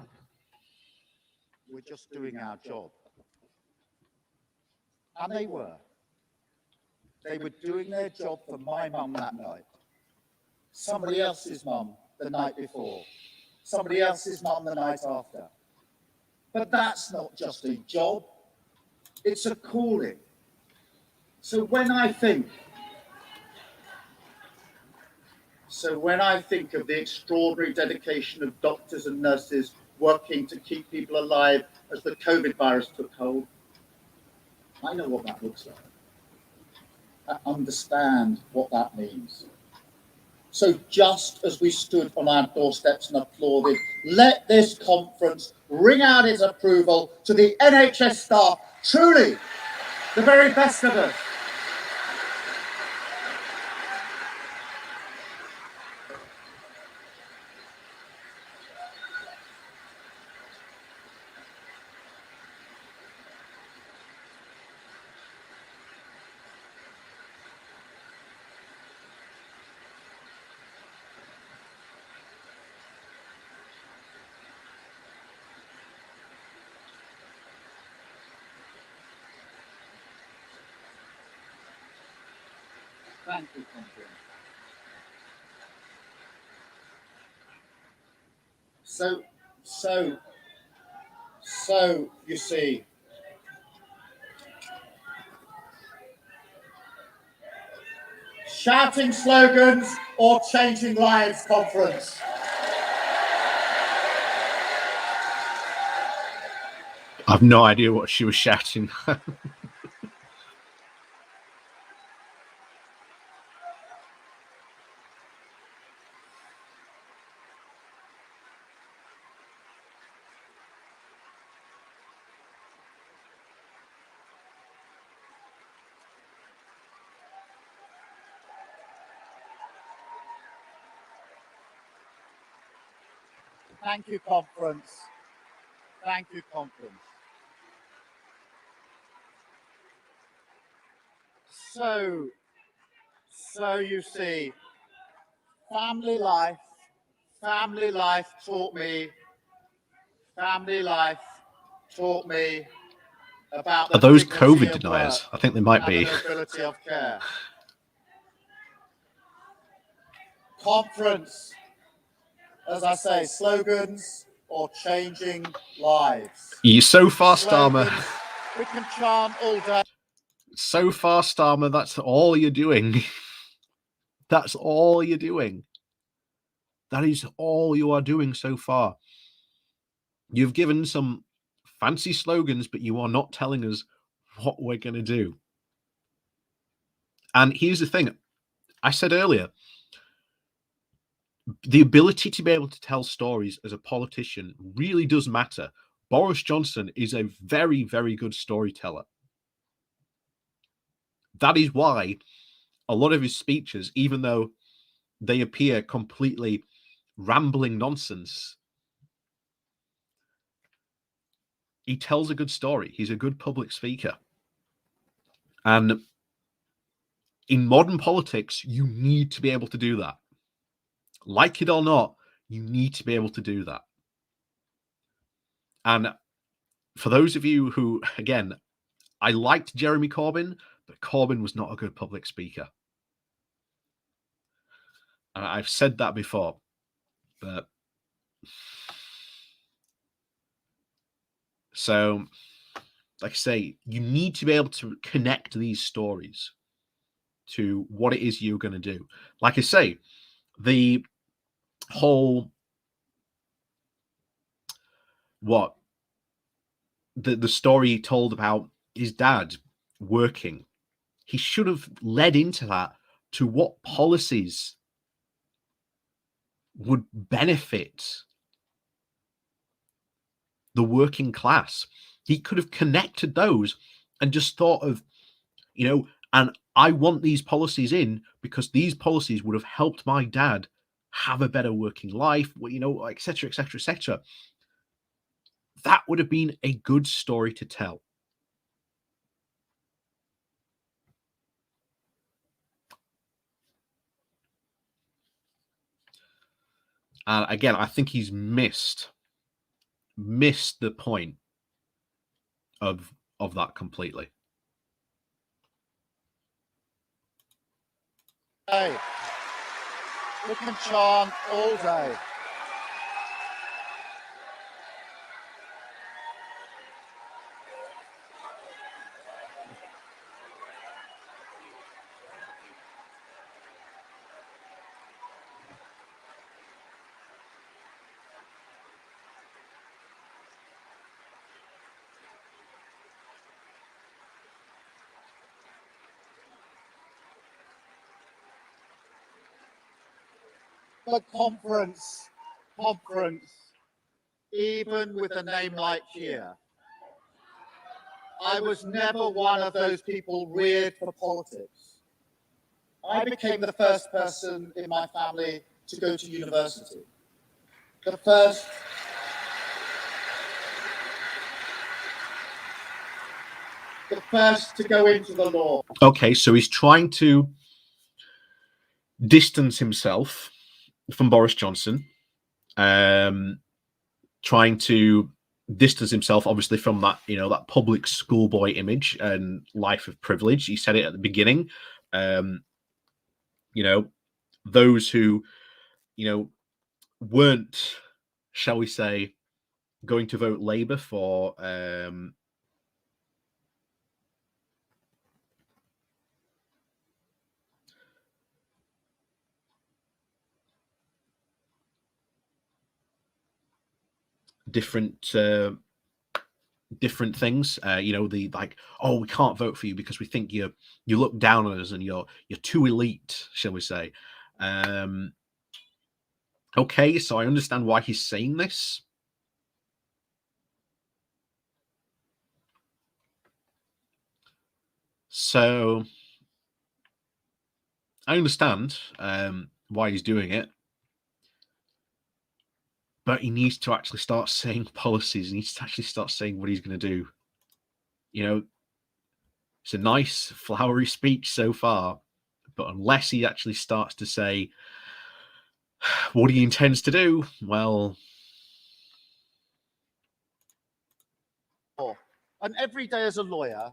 "We're just doing our job." And they were. They were doing their job for my mum that night. Somebody else's mum the night before. Somebody else's mum the night after. But that's not just a job. It's a calling. So when I think of the extraordinary dedication of doctors and nurses working to keep people alive as the COVID virus took hold, I know what that looks like. I understand what that means. So just as we stood on our doorsteps and applauded, let this conference ring out its approval to the NHS staff, truly the very best of us. Thank you, conference. So you see, shouting slogans or changing lives, conference. I've no idea what she was shouting. Thank you, conference. Thank you, conference. So you see, family life taught me family life taught me about the Are those dignity COVID of deniers? work I think they might and be. the nobility of care. Conference, as I say, slogans or changing lives. You so far, Starmer. Slogans we can chant all day. So far, Starmer, that's all you're doing. That's all you're doing. That is all you are doing so far. You've given some fancy slogans, but you are not telling us what we're going to do. And here's the thing. I said earlier, the ability to be able to tell stories as a politician really does matter. Boris Johnson is a very, very good storyteller. That is why a lot of his speeches, even though they appear completely rambling nonsense, he tells a good story. He's a good public speaker. And in modern politics, you need to be able to do that. Like it or not, you need to be able to do that. And for those of you who, again, I liked Jeremy Corbyn, but Corbyn was not a good public speaker. And I've said that before, but so, like I say, you need to be able to connect these stories to what it is you're going to do. Like I say, the whole the story he told about his dad working, he should have led into that to what policies would benefit the working class. He could have connected those and just thought of, and I want these policies in because these policies would have helped my dad have a better working life, et cetera, et cetera, et cetera. That would have been a good story to tell. And again, I think he's missed the point of that completely. Hey, we can chant all day. The conference, even with a name like Keir. I was never one of those people reared for politics. I became the first person in my family to go to university. The first to go into the law. Okay, so he's trying to distance himself from Boris Johnson, trying to distance himself, obviously, from that, that public schoolboy image and life of privilege. He said it at the beginning. Those who, weren't, shall we say, going to vote Labour for different things, the oh, we can't vote for you because we think you look down on us and you're too elite, shall we say. Okay, so I understand why he's saying this. So I understand why he's doing it. But he needs to actually start saying policies. He needs to actually start saying what he's going to do. It's a nice, flowery speech so far. But unless he actually starts to say what he intends to do, well, And every day as a lawyer,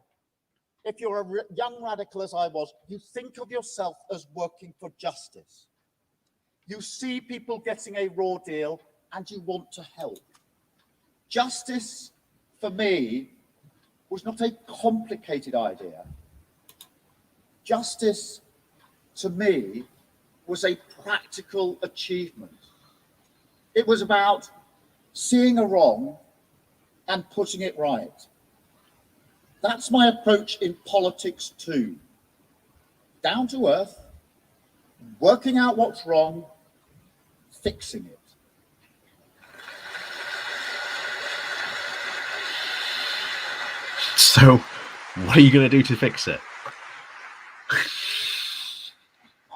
if you're a young radical as I was, you think of yourself as working for justice. You see people getting a raw deal and you want to help. Justice, for me, was not a complicated idea. Justice, to me, was a practical achievement. It was about seeing a wrong and putting it right. That's my approach in politics too. Down to earth, working out what's wrong, fixing it. So, what are you going to do to fix it?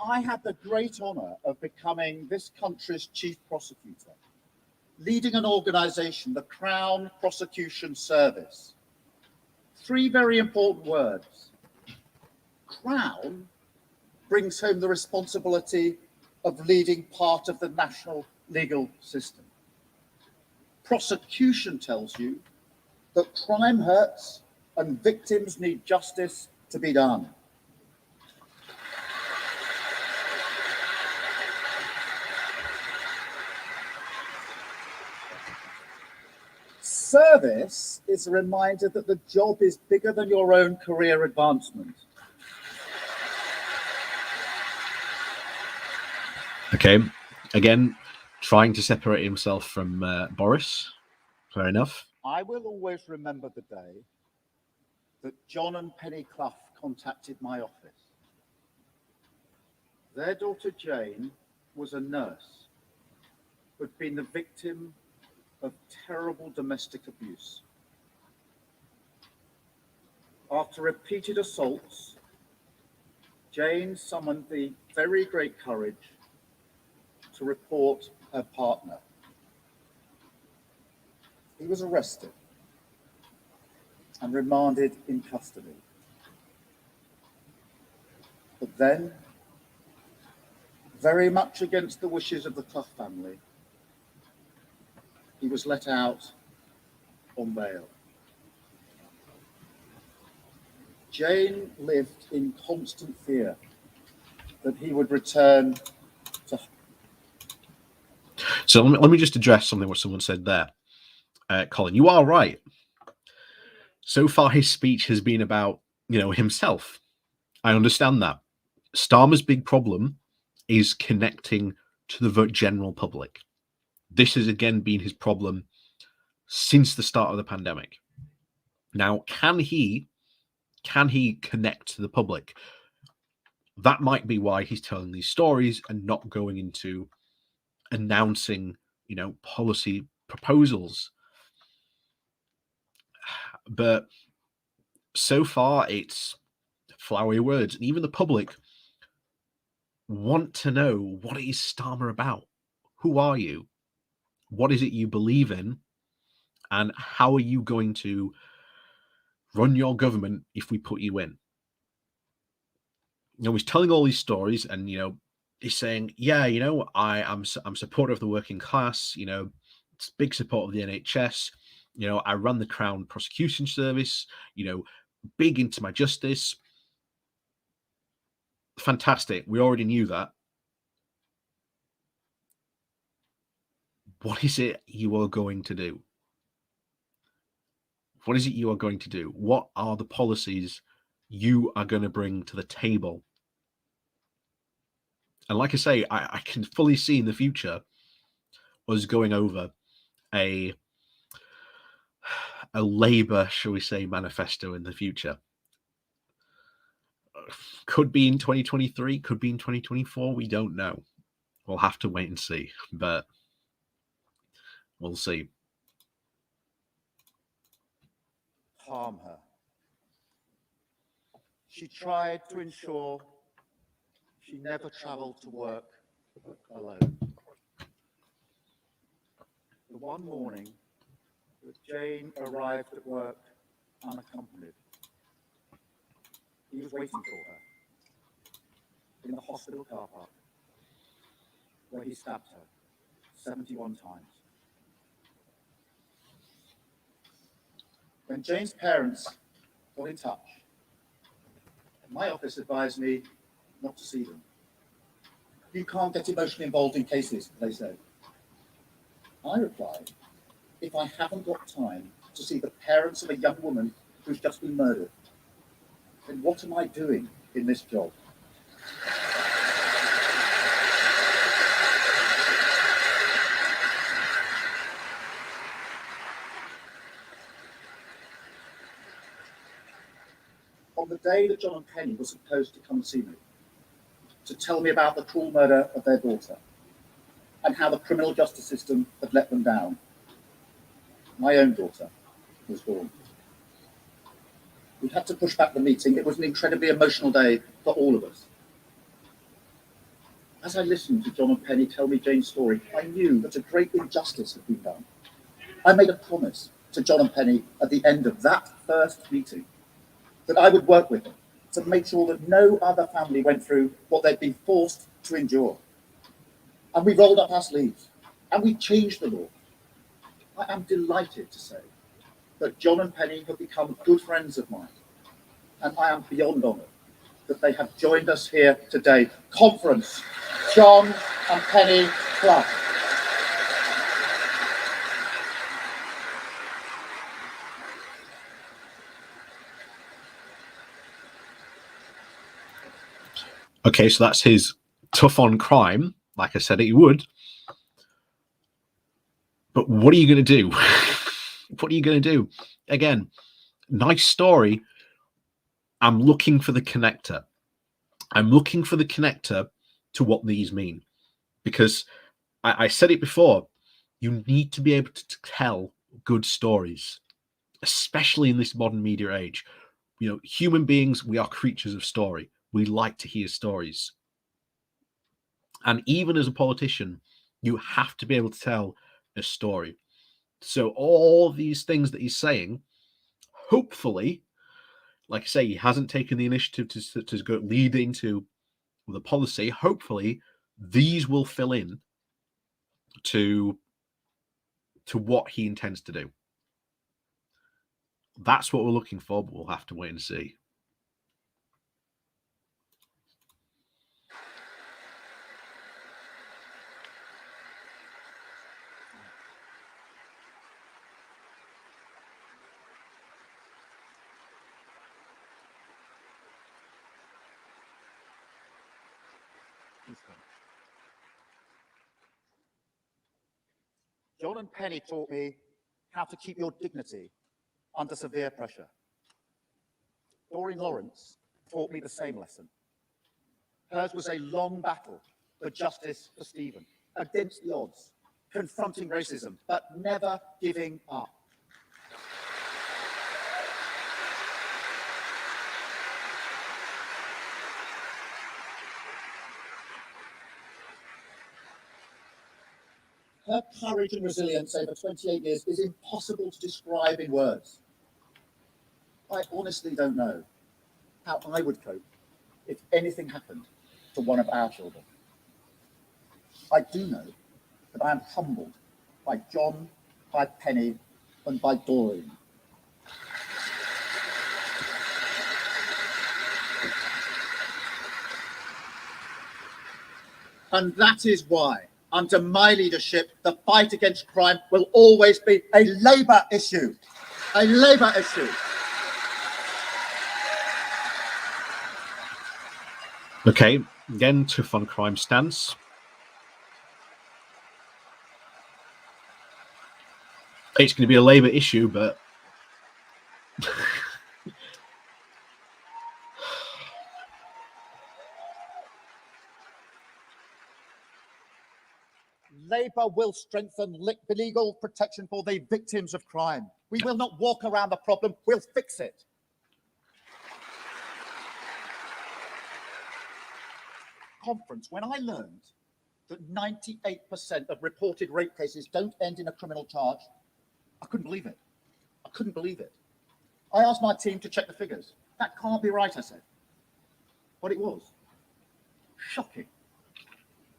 I had the great honour of becoming this country's chief prosecutor, leading an organisation, the Crown Prosecution Service. 3 very important words. Crown brings home the responsibility of leading part of the national legal system. Prosecution tells you that crime hurts and victims need justice to be done. Service is a reminder that the job is bigger than your own career advancement. Okay, again, trying to separate himself from Boris. Fair enough. I will always remember the day that John and Penny Clough contacted my office. Their daughter Jane was a nurse who had been the victim of terrible domestic abuse. After repeated assaults, Jane summoned the very great courage to report her partner. He was arrested and remanded in custody. But then, very much against the wishes of the Clough family, he was let out on bail. Jane lived in constant fear that he would return to... So let me just address something what someone said there. Colin, you are right. So far, his speech has been about, himself. I understand that. Starmer's big problem is connecting to the general public. This has again been his problem since the start of the pandemic. Now, can he connect to the public? That might be why he's telling these stories and not going into announcing, policy proposals. But so far, it's flowery words, and even the public want to know, what is Starmer about? Who are you? What is it you believe in? And how are you going to run your government if we put you in? He's telling all these stories, and he's saying, yeah, I'm supportive of the working class. It's big support of the NHS. I run the Crown Prosecution Service. Big into my justice. Fantastic. We already knew that. What is it you are going to do? What is it you are going to do? What are the policies you are going to bring to the table? And like I say, I can fully see in the future us going over a Labour, shall we say, manifesto in the future. Could be in 2023, could be in 2024. We don't know. We'll have to wait and see, but we'll see. Harm her. She tried to ensure she never travelled to work alone. The one morning that Jane arrived at work unaccompanied, he was waiting for her in the hospital car park, where he stabbed her 71 times. When when Jane's parents got in touch, my office advised me not to see them. You can't get emotionally involved in cases, they said. I replied, if I haven't got time to see the parents of a young woman who's just been murdered, then what am I doing in this job? On the day that John and Penny were supposed to come and see me, to tell me about the cruel murder of their daughter and how the criminal justice system had let them down, my own daughter was born. We had to push back the meeting. It was an incredibly emotional day for all of us. As I listened to John and Penny tell me Jane's story, I knew that a great injustice had been done. I made a promise to John and Penny at the end of that first meeting that I would work with them to make sure that no other family went through what they'd been forced to endure. And we rolled up our sleeves and we changed the law. I am delighted to say that John and Penny have become good friends of mine, and I am beyond honoured that they have joined us here today. Conference, John and Penny Club. Okay, so that's his tough on crime, like I said he would. But what are you going to do? What are you going to do? Again, nice story. I'm looking for the connector. I'm looking for the connector to what these mean. Because I said it before, you need to be able to tell good stories, especially in this modern media age. You know, human beings, we are creatures of story. We like to hear stories. And even as a politician, you have to be able to tell a story. So all these things that he's saying, hopefully, like I say, he hasn't taken the initiative to go lead into the policy. Hopefully, these will fill in to what he intends to do. That's what we're looking for, but we'll have to wait and see. John and Penny taught me how to keep your dignity under severe pressure. Doreen Lawrence taught me the same lesson. Hers was a long battle for justice for Stephen, against the odds, confronting racism, but never giving up. Her courage and resilience over 28 years is impossible to describe in words. I honestly don't know how I would cope if anything happened to one of our children. I do know that I am humbled by John, by Penny, and by Doreen. And that is why, under my leadership, the fight against crime will always be a Labour issue. A Labour issue. Okay, again, tough on crime stance. It's going to be a Labour issue, but Labour will strengthen legal protection for the victims of crime. We will not walk around the problem, we'll fix it. Conference, when I learned that 98% of reported rape cases don't end in a criminal charge, I couldn't believe it. I couldn't believe it. I asked my team to check the figures. That can't be right, I said. But it was. Shocking.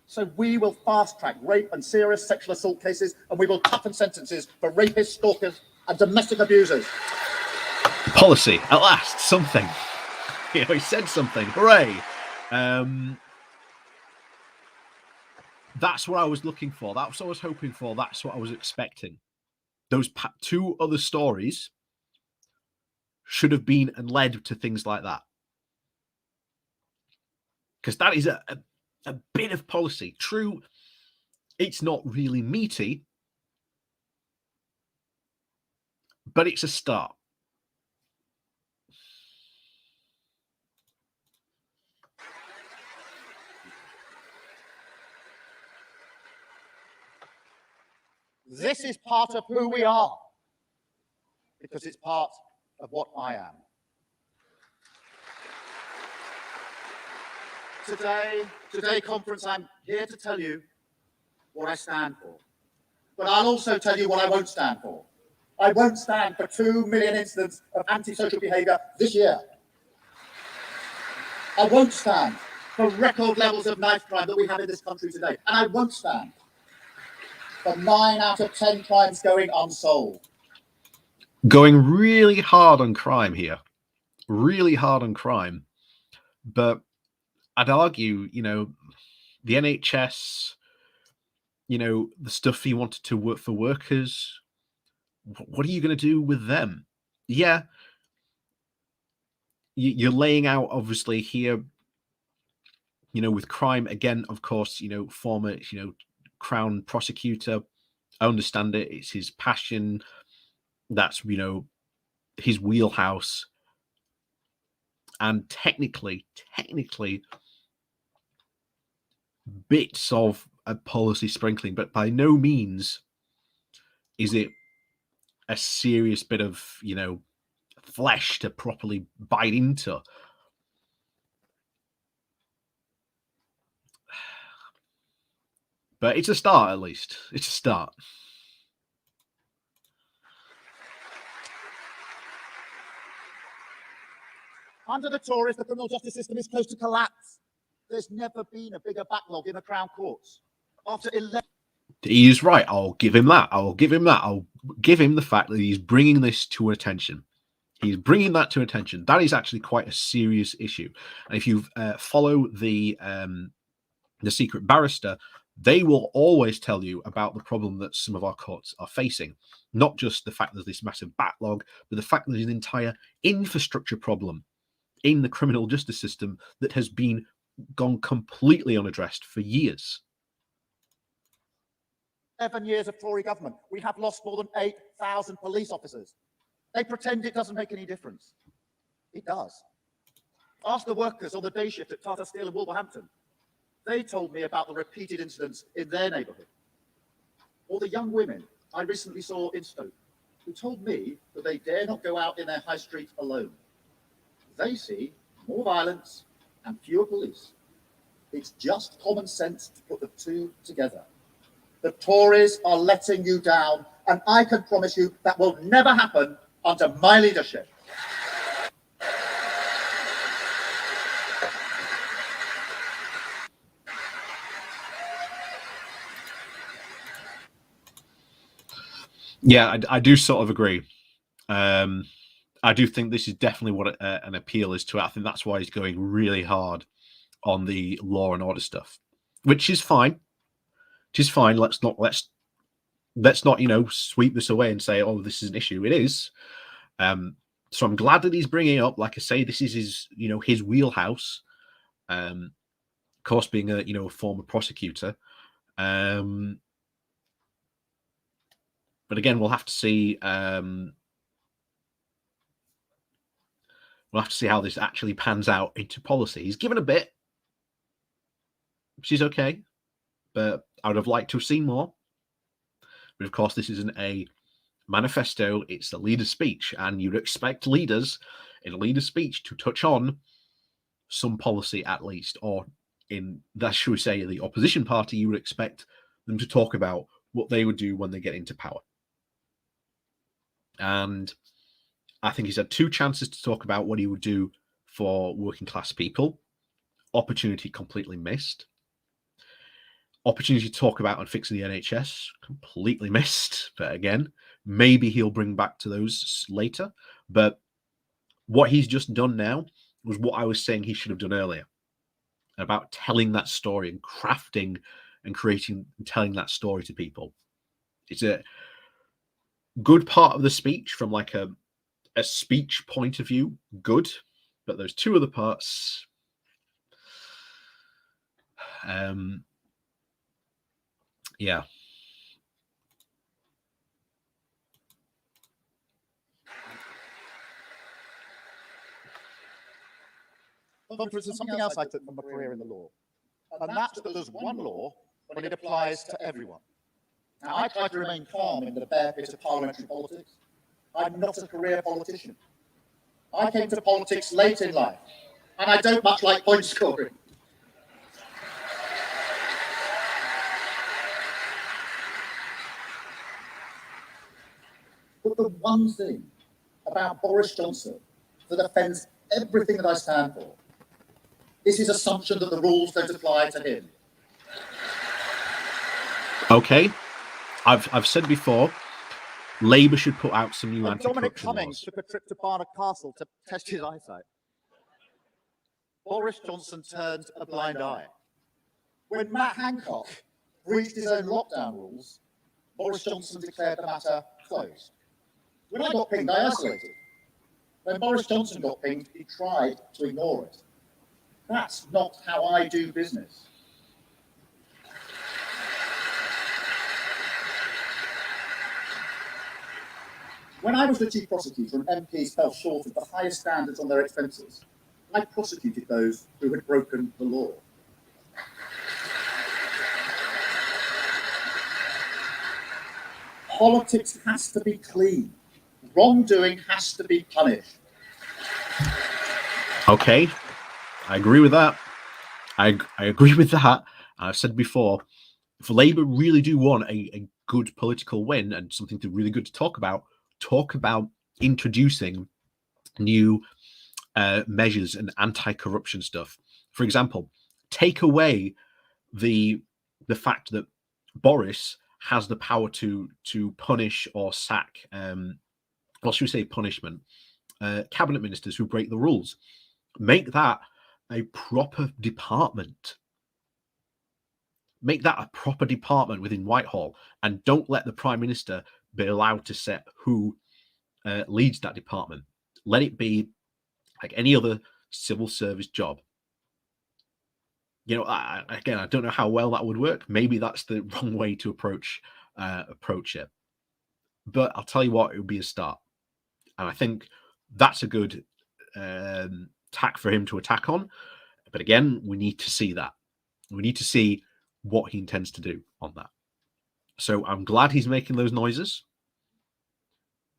So we will fast-track rape and serious sexual assault cases, and we will toughen sentences for rapists, stalkers, and domestic abusers. Policy, at last, something. You know, he said something. Hooray! That's what I was looking for. That's what I was hoping for. That's what I was expecting. Those two other stories should have been and led to things like that. Because that is a bit of policy. True, it's not really meaty, but it's a start. This is part of who we are, because it's part of what I am. Today, conference, I'm here to tell you what I stand for. But I'll also tell you what I won't stand for. I won't stand for 2 million incidents of antisocial behaviour this year. I won't stand for record levels of knife crime that we have in this country today. And I won't stand for 9 out of 10 crimes going unsolved. Going really hard on crime here. Really hard on crime. But I'd argue, you know, the NHS, you know, the stuff he wanted to work for workers, what are you going to do with them? Yeah, you're laying out, obviously, here, you know, with crime, again, of course, you know, former, you know, Crown prosecutor. I understand it. It's his passion. That's, you know, his wheelhouse. And technically, bits of a policy sprinkling, but by no means is it a serious bit of, you know, flesh to properly bite into. But it's a start, at least. It's a start. Under the Tories, the criminal justice system is close to collapse. There's never been a bigger backlog in the Crown courts. After 11... He is right. I'll give him that. I'll give him that. I'll give him the fact that he's bringing this to attention. He's bringing that to attention. That is actually quite a serious issue. And if you follow the secret barrister, they will always tell you about the problem that some of our courts are facing. Not just the fact that there's this massive backlog, but the fact that there's an entire infrastructure problem in the criminal justice system that has been gone completely unaddressed for years. 11 years of Tory government, we have lost more than 8,000 police officers. They pretend it doesn't make any difference. It does. Ask the workers on the day shift at Tata Steel in Wolverhampton. They told me about the repeated incidents in their neighbourhood. Or the young women I recently saw in Stoke, who told me that they dare not go out in their high street alone. They see more violence and fewer police. It's just common sense to put the two together. The Tories are letting you down, and I can promise you that will never happen under my leadership. Yeah, I do sort of agree. I do think this is definitely what an appeal is to. I think that's why he's going really hard on the law and order stuff, which is fine. Which is fine. Let's not, you know, sweep this away and say, oh, this is an issue. It is. So I'm glad that he's bringing it up. Like I say, this is his, you know, his wheelhouse. Of course, being a, you know, a former prosecutor. But again, we'll have to see. We'll have to see how this actually pans out into policy. He's given a bit, which is okay, but I would have liked to have seen more. But of course, this isn't a manifesto, it's a leader's speech, and you'd expect leaders in a leader's speech to touch on some policy at least, or in that, should we say, the opposition party, you would expect them to talk about what they would do when they get into power. And I think he's had 2 chances to talk about what he would do for working class people. Opportunity completely missed. Opportunity to talk about and fixing the NHS, completely missed. But again, maybe he'll bring back to those later. But What he's just done now was what I was saying he should have done earlier, about telling that story and crafting and creating and telling that story to people. It's a good part of the speech from like a speech point of view, good, but those two other parts, yeah. For instance, something else I took from a career in the law, and that's that there's one law, but it applies to everyone. Now, I try to remain calm in the bear pit of parliamentary politics. I'm not a career politician. I came to politics late in life, and I don't much like point scoring. But the one thing about Boris Johnson that offends everything that I stand for is his assumption that the rules don't apply to him. Okay, I've said before, Labour should put out some new anti-corruption Dominic Cummings laws. took a trip to Barnard Castle to test his eyesight. Boris Johnson turned a blind eye. When Matt Hancock breached his own lockdown rules, Boris Johnson declared the matter closed. When I got pinged, I isolated. When Boris Johnson got pinged, he tried to ignore it. That's not how I do business. When I was the chief prosecutor and MPs fell short of the highest standards on their expenses, I prosecuted those who had broken the law. Politics has to be clean. Wrongdoing has to be punished. Okay, I agree with that. I agree with that. I've said before, if Labour really do want a good political win and something to really good to talk about introducing new measures and anti-corruption stuff. For example, take away the fact that Boris has the power to punish or sack, or should we say punishment, cabinet ministers who break the rules. Make that a proper department. Make that a proper department within Whitehall, and don't let the Prime Minister be allowed to set who leads that department. Let it be like any other civil service job. You know, I don't know how well that would work. Maybe that's the wrong way to approach it. But I'll tell you what, it would be a start. And I think that's a good tack for him to attack on. But again, we need to see that. We need to see what he intends to do on that. So I'm glad he's making those noises.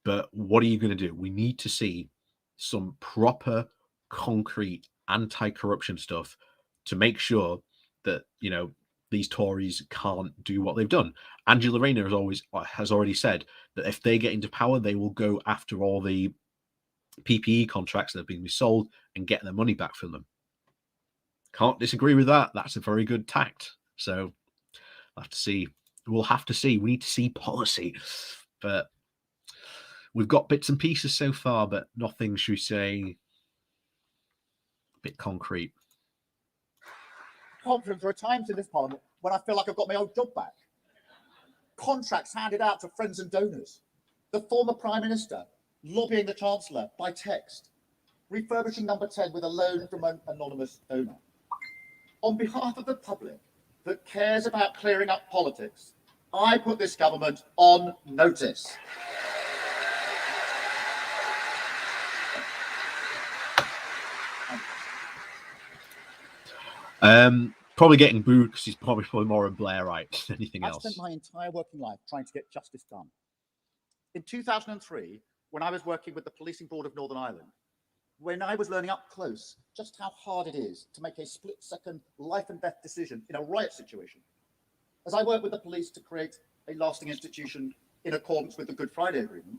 But what are you going to do? We need to see some proper, concrete anti-corruption stuff to make sure that, you know, these Tories can't do what they've done. Angela Rayner has already said that if they get into power, they will go after all the PPE contracts that have been resold and get their money back from them. Can't disagree with that. That's a very good tact. So I'll have to see. We'll have to see. We need to see policy. But we've got bits and pieces so far, but nothing, should we say, a bit concrete. Confidence, there are times in this parliament when I feel like I've got my old job back. Contracts handed out to friends and donors. The former Prime Minister lobbying the Chancellor by text. Refurbishing number 10 with a loan from an anonymous donor. On behalf of the public that cares about clearing up politics, I put this government on notice. Probably getting booed because he's probably more a Blairite than anything else. I've spent my entire working life trying to get justice done. In 2003, when I was working with the Policing Board of Northern Ireland, when I was learning up close just how hard it is to make a split-second life and death decision in a riot situation, as I worked with the police to create a lasting institution in accordance with the Good Friday Agreement,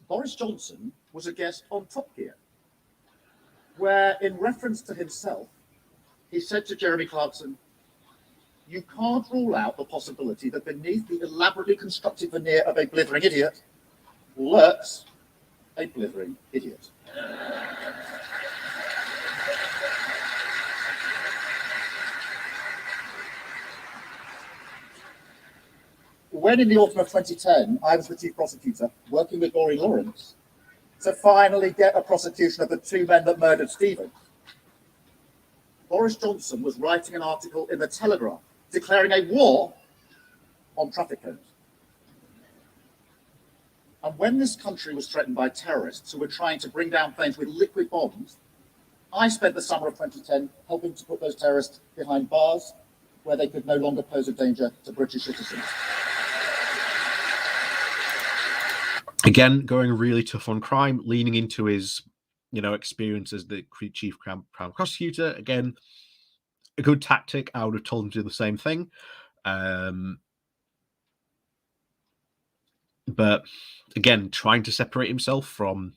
Boris Johnson was a guest on Top Gear, where, in reference to himself, he said to Jeremy Clarkson, "You can't rule out the possibility that beneath the elaborately constructed veneer of a blithering idiot lurks a blithering idiot." When in the autumn of 2010, I was the chief prosecutor working with Laurie Lawrence to finally get a prosecution of the two men that murdered Stephen, Boris Johnson was writing an article in the Telegraph declaring a war on traffic cones. And when this country was threatened by terrorists who were trying to bring down planes with liquid bombs, I spent the summer of 2010 helping to put those terrorists behind bars where they could no longer pose a danger to British citizens. Again, going really tough on crime, leaning into his, experience as the chief crown prosecutor. Again, a good tactic. I would have told him to do the same thing. But again, trying to separate himself from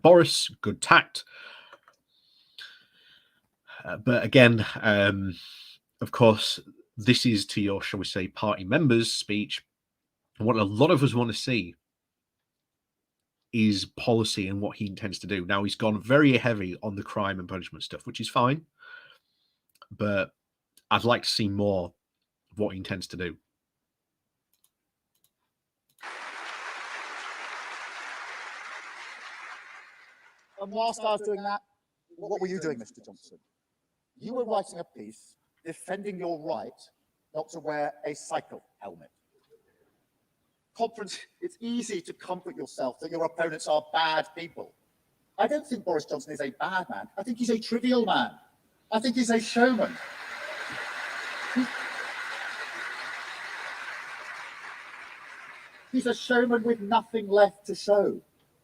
Boris, good tact. But again, of course, this is to your, shall we say, party members' speech. What a lot of us want to see is policy and what he intends to do. Now, he's gone very heavy on the crime and punishment stuff, which is fine. But I'd like to see more of what he intends to do. And whilst I was doing that, what were you doing, Mr. Johnson? You were writing a piece defending your right not to wear a cycle helmet. Conference, it's easy to comfort yourself that your opponents are bad people. I don't think Boris Johnson is a bad man. I think he's a trivial man. I think he's a showman. He's a showman with nothing left to show.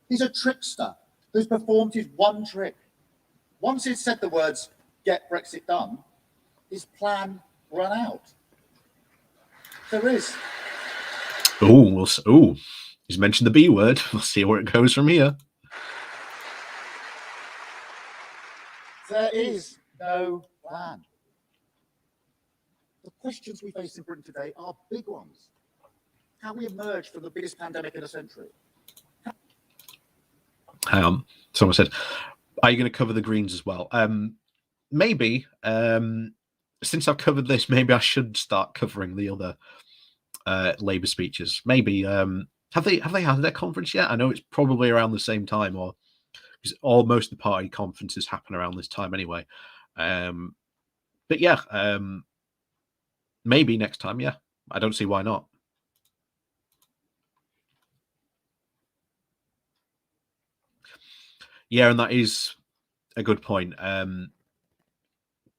He's a trickster who's performed his one trick. Once he'd said the words, "Get Brexit done," his plan ran out. There is. He's mentioned the B word. We'll see where it goes from here. There is no plan. The questions we face in Britain today are big ones. How we emerge from the biggest pandemic in a century. Hang on. Someone said, are you going to cover the Greens as well? Maybe. Since I've covered this, maybe I should start covering the other Labour speeches. Maybe. Have they had their conference yet? I know it's probably around the same time, or most of the party conferences happen around this time anyway. But yeah, maybe next time. Yeah, I don't see why not. Yeah, and that is a good point.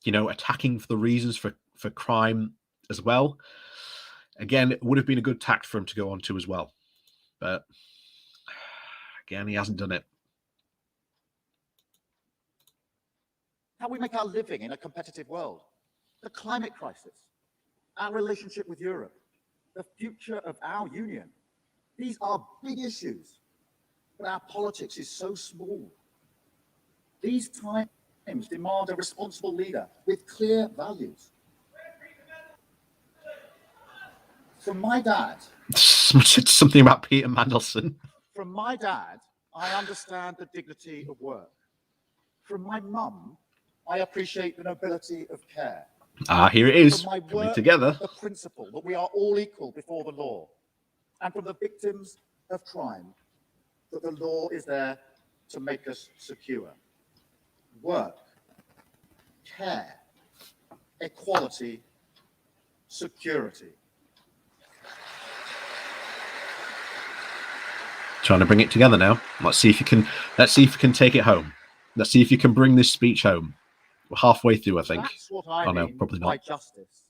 Attacking for the reasons for crime as well. Again, it would have been a good tact for him to go on to as well. But again, he hasn't done it. How we make our living in a competitive world, the climate crisis, our relationship with Europe, the future of our union. These are big issues, but our politics is so small. These times demand a responsible leader with clear values. From my dad... Something about Peter Mandelson. From my dad, I understand the dignity of work. From my mum, I appreciate the nobility of care. Here it is, from my coming work, together. The principle that we are all equal before the law. And from the victims of crime, that the law is there to make us secure. Work, care, equality, security. Trying to bring it together now. Let's see if you can take it home. Let's see if you can bring this speech home. We're halfway through, I think. That's what I mean probably by not. justice.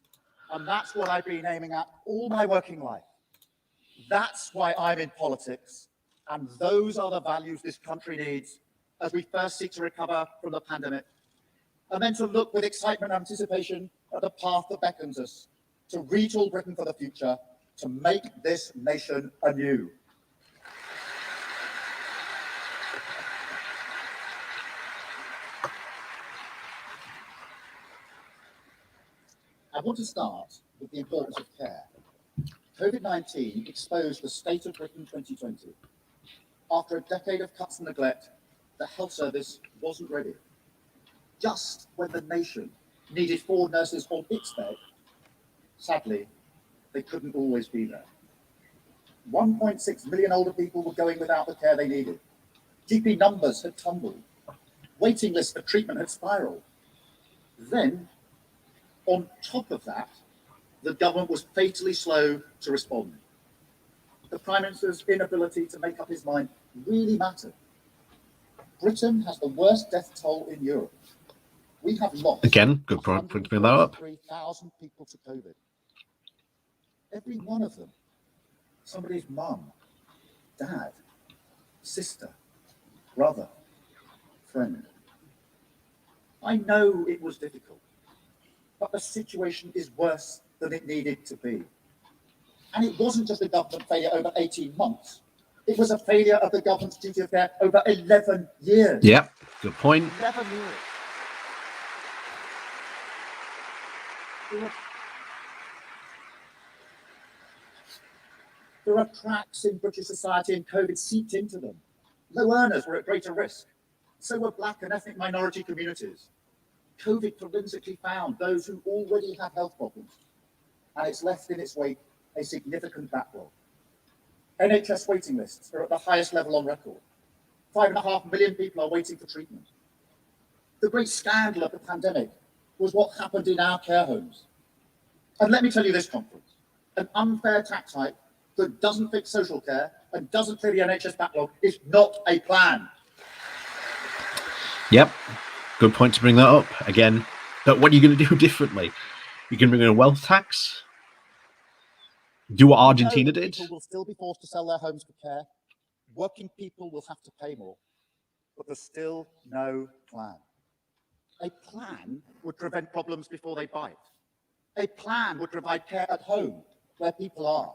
And that's what I've been aiming at all my working life. That's why I'm in politics. And those are the values this country needs as we first seek to recover from the pandemic. And then to look with excitement and anticipation at the path that beckons us to retool Britain for the future, to make this nation anew. I want to start with the importance of care. COVID-19 exposed the state of Britain 2020. After a decade of cuts and neglect, the health service wasn't ready. Just when the nation needed 4 nurses on its bed, sadly, they couldn't always be there. 1.6 million older people were going without the care they needed. GP numbers had tumbled. Waiting lists for treatment had spiraled. Then, on top of that, the government was fatally slow to respond. The Prime Minister's inability to make up his mind really mattered. Britain has the worst death toll in Europe. We have lost Again, good point to bring that up. 123,000 people to COVID. Every one of them, somebody's mum, dad, sister, brother, friend. I know it was difficult, but the situation is worse than it needed to be. And it wasn't just a government failure over 18 months. It was a failure of the government's duty of care over 11 years. Yeah, good point. 11 years. There are cracks in British society, and COVID seeped into them. Low earners were at greater risk. So were Black and ethnic minority communities. COVID forensically found those who already had health problems, and it's left in its wake a significant backlog. NHS waiting lists are at the highest level on record. 5.5 million people are waiting for treatment. The great scandal of the pandemic was what happened in our care homes. And let me tell you this, conference, an unfair tax hike that doesn't fix social care and doesn't clear the NHS backlog is not a plan. Yep, good point to bring that up. Again, but what are you going to do differently? You can bring in a wealth tax? Do what Argentina did? People will still be forced to sell their homes for care. Working people will have to pay more. But there's still no plan. A plan would prevent problems before they bite. A plan would provide care at home where people are.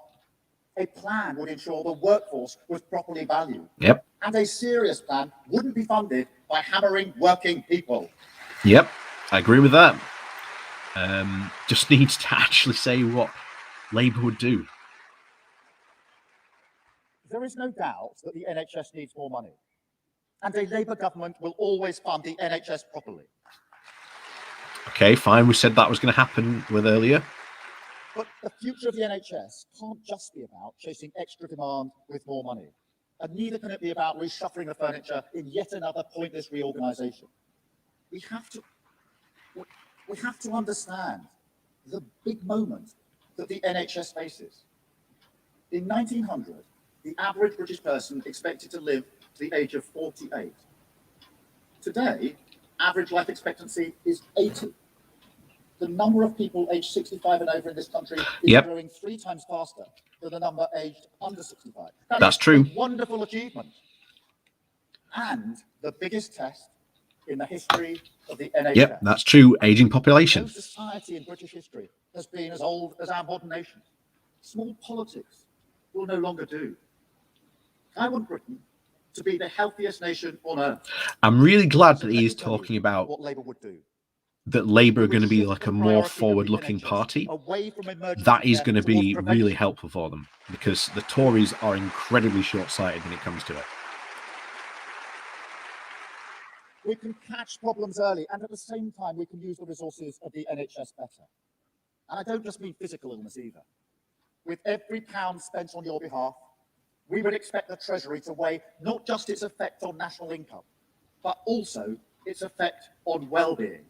A plan would ensure the workforce was properly valued. Yep. And a serious plan wouldn't be funded by hammering working people. Yep, I agree with that. Just needs to actually say what Labour would do. There is no doubt that the NHS needs more money. And a Labour government will always fund the NHS properly. Okay, fine. We said that was going to happen with earlier. But the future of the NHS can't just be about chasing extra demand with more money. And neither can it be about reshuffling the furniture in yet another pointless reorganisation. We have to understand the big moment that the NHS faces. In 1900, the average British person expected to live to the age of 48. Today, average life expectancy is 80. The number of people aged 65 and over in this country is growing 3 times faster than the number aged under 65. That's true. A wonderful achievement. And the biggest test in the history of the NHS. Yep, that's true. Aging population. No society in British history has been as old as our modern nation. Small politics will no longer do. I want Britain to be the healthiest nation on earth. I'm really glad that he is talking about what Labour would do. That Labour are going to be like a more forward-looking party. That is going to be really helpful for them because the Tories are incredibly short-sighted when it comes to it. We can catch problems early, and at the same time, we can use the resources of the NHS better. And I don't just mean physical illness either. With every pound spent on your behalf, we would expect the Treasury to weigh not just its effect on national income, but also its effect on well-being.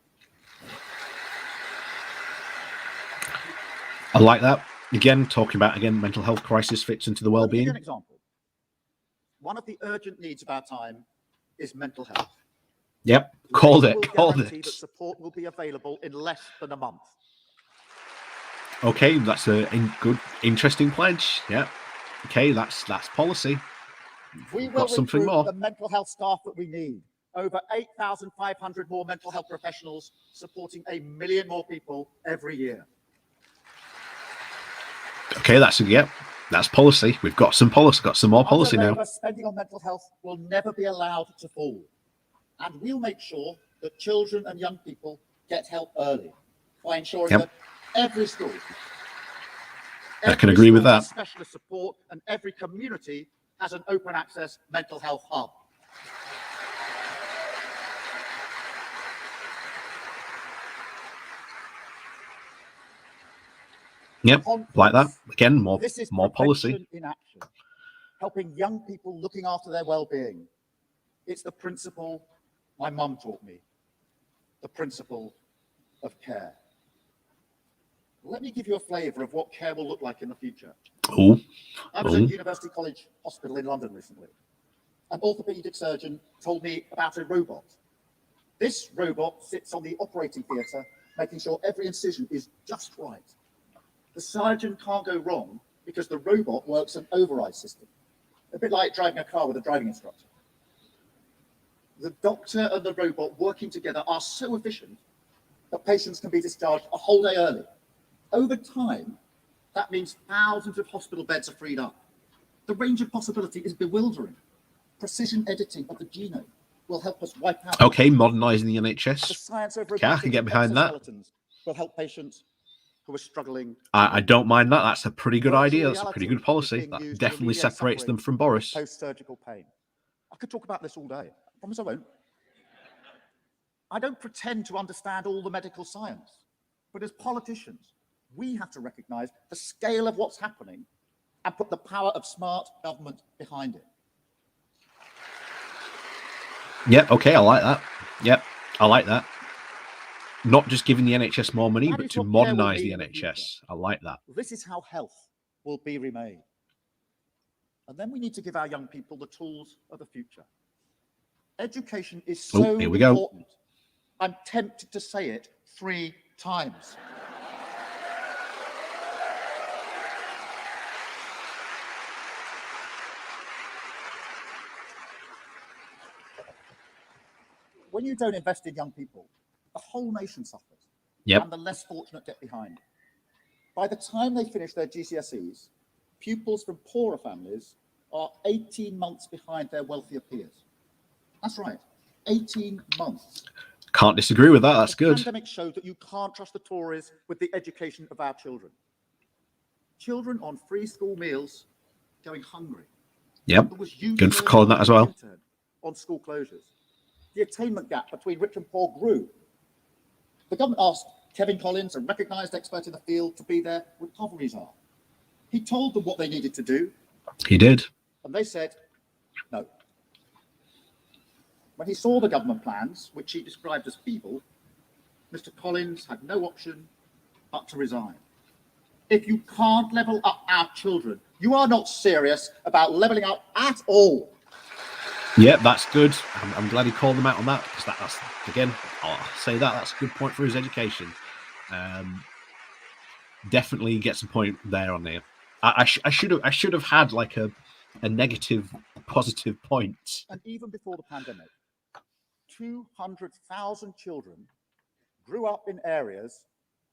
I like that. Again, talking about, mental health crisis fits into the well-being. An example. One of the urgent needs of our time is mental health. Yep, called it. That support will be available in less than a month. Okay, that's a good, interesting pledge. Yeah. Okay, that's policy. We will something more. The mental health staff that we need. Over 8,500 more mental health professionals supporting 1 million more people every year. Okay, that's policy. We've got some policy, got some more policy now. Spending on mental health will never be allowed to fall. And we'll make sure that children and young people get help early by ensuring that every school, I can agree with that. Has specialist support, and every community has an open access mental health hub. Yep, like that. Conference. Again, This is more policy. prevention in action, helping young people looking after their well-being. It's the principle my mum taught me, the principle of care. Let me give you a flavour of what care will look like in the future. Ooh. I was at University College Hospital in London recently. An orthopaedic surgeon told me about a robot. This robot sits on the operating theatre, making sure every incision is just right. The surgeon can't go wrong because the robot works an override system, a bit like driving a car with a driving instructor. The doctor and the robot working together are so efficient that patients can be discharged a whole day early. Over time, that means thousands of hospital beds are freed up. The range of possibility is bewildering. Precision editing of the genome will help us wipe out. Okay, modernising the NHS. The science of Okay, I can get behind that. Will help patients who are struggling. I don't mind that. That's a pretty good idea. That's a pretty good policy. That definitely separates them from Boris. Post-surgical pain. I could talk about this all day. I promise I won't. I don't pretend to understand all the medical science, but as politicians, we have to recognise the scale of what's happening and put the power of smart government behind it. Yep, okay, I like that. Yep, I like that. Not just giving the NHS more money, but to modernise the NHS. I like that. This is how health will be remade. And then we need to give our young people the tools of the future. Education is so important. I'm tempted to say it 3 times. When you don't invest in young people, the whole nation suffers. Yep. And the less fortunate get behind. By the time they finish their GCSEs, pupils from poorer families are 18 months behind their wealthier peers. That's right, 18 months. Can't disagree with that. That's good. The pandemic showed that you can't trust the Tories with the education of our children. Children on free school meals going hungry. Yep, good for calling that as well. On school closures. The attainment gap between rich and poor grew. The government asked Kevin Collins, a recognised expert in the field, to be their recovery czar. He told them what they needed to do. He did. And they said no. When he saw the government plans, which he described as feeble, Mr. Collins had no option but to resign. If you can't level up our children, you are not serious about levelling up at all. Yeah, that's good. I'm glad he called them out on that, because that's again, I'll say that's a good point for his education. Definitely gets a point there on there. I should have had like a negative, positive point. And even before the pandemic, 200,000 children grew up in areas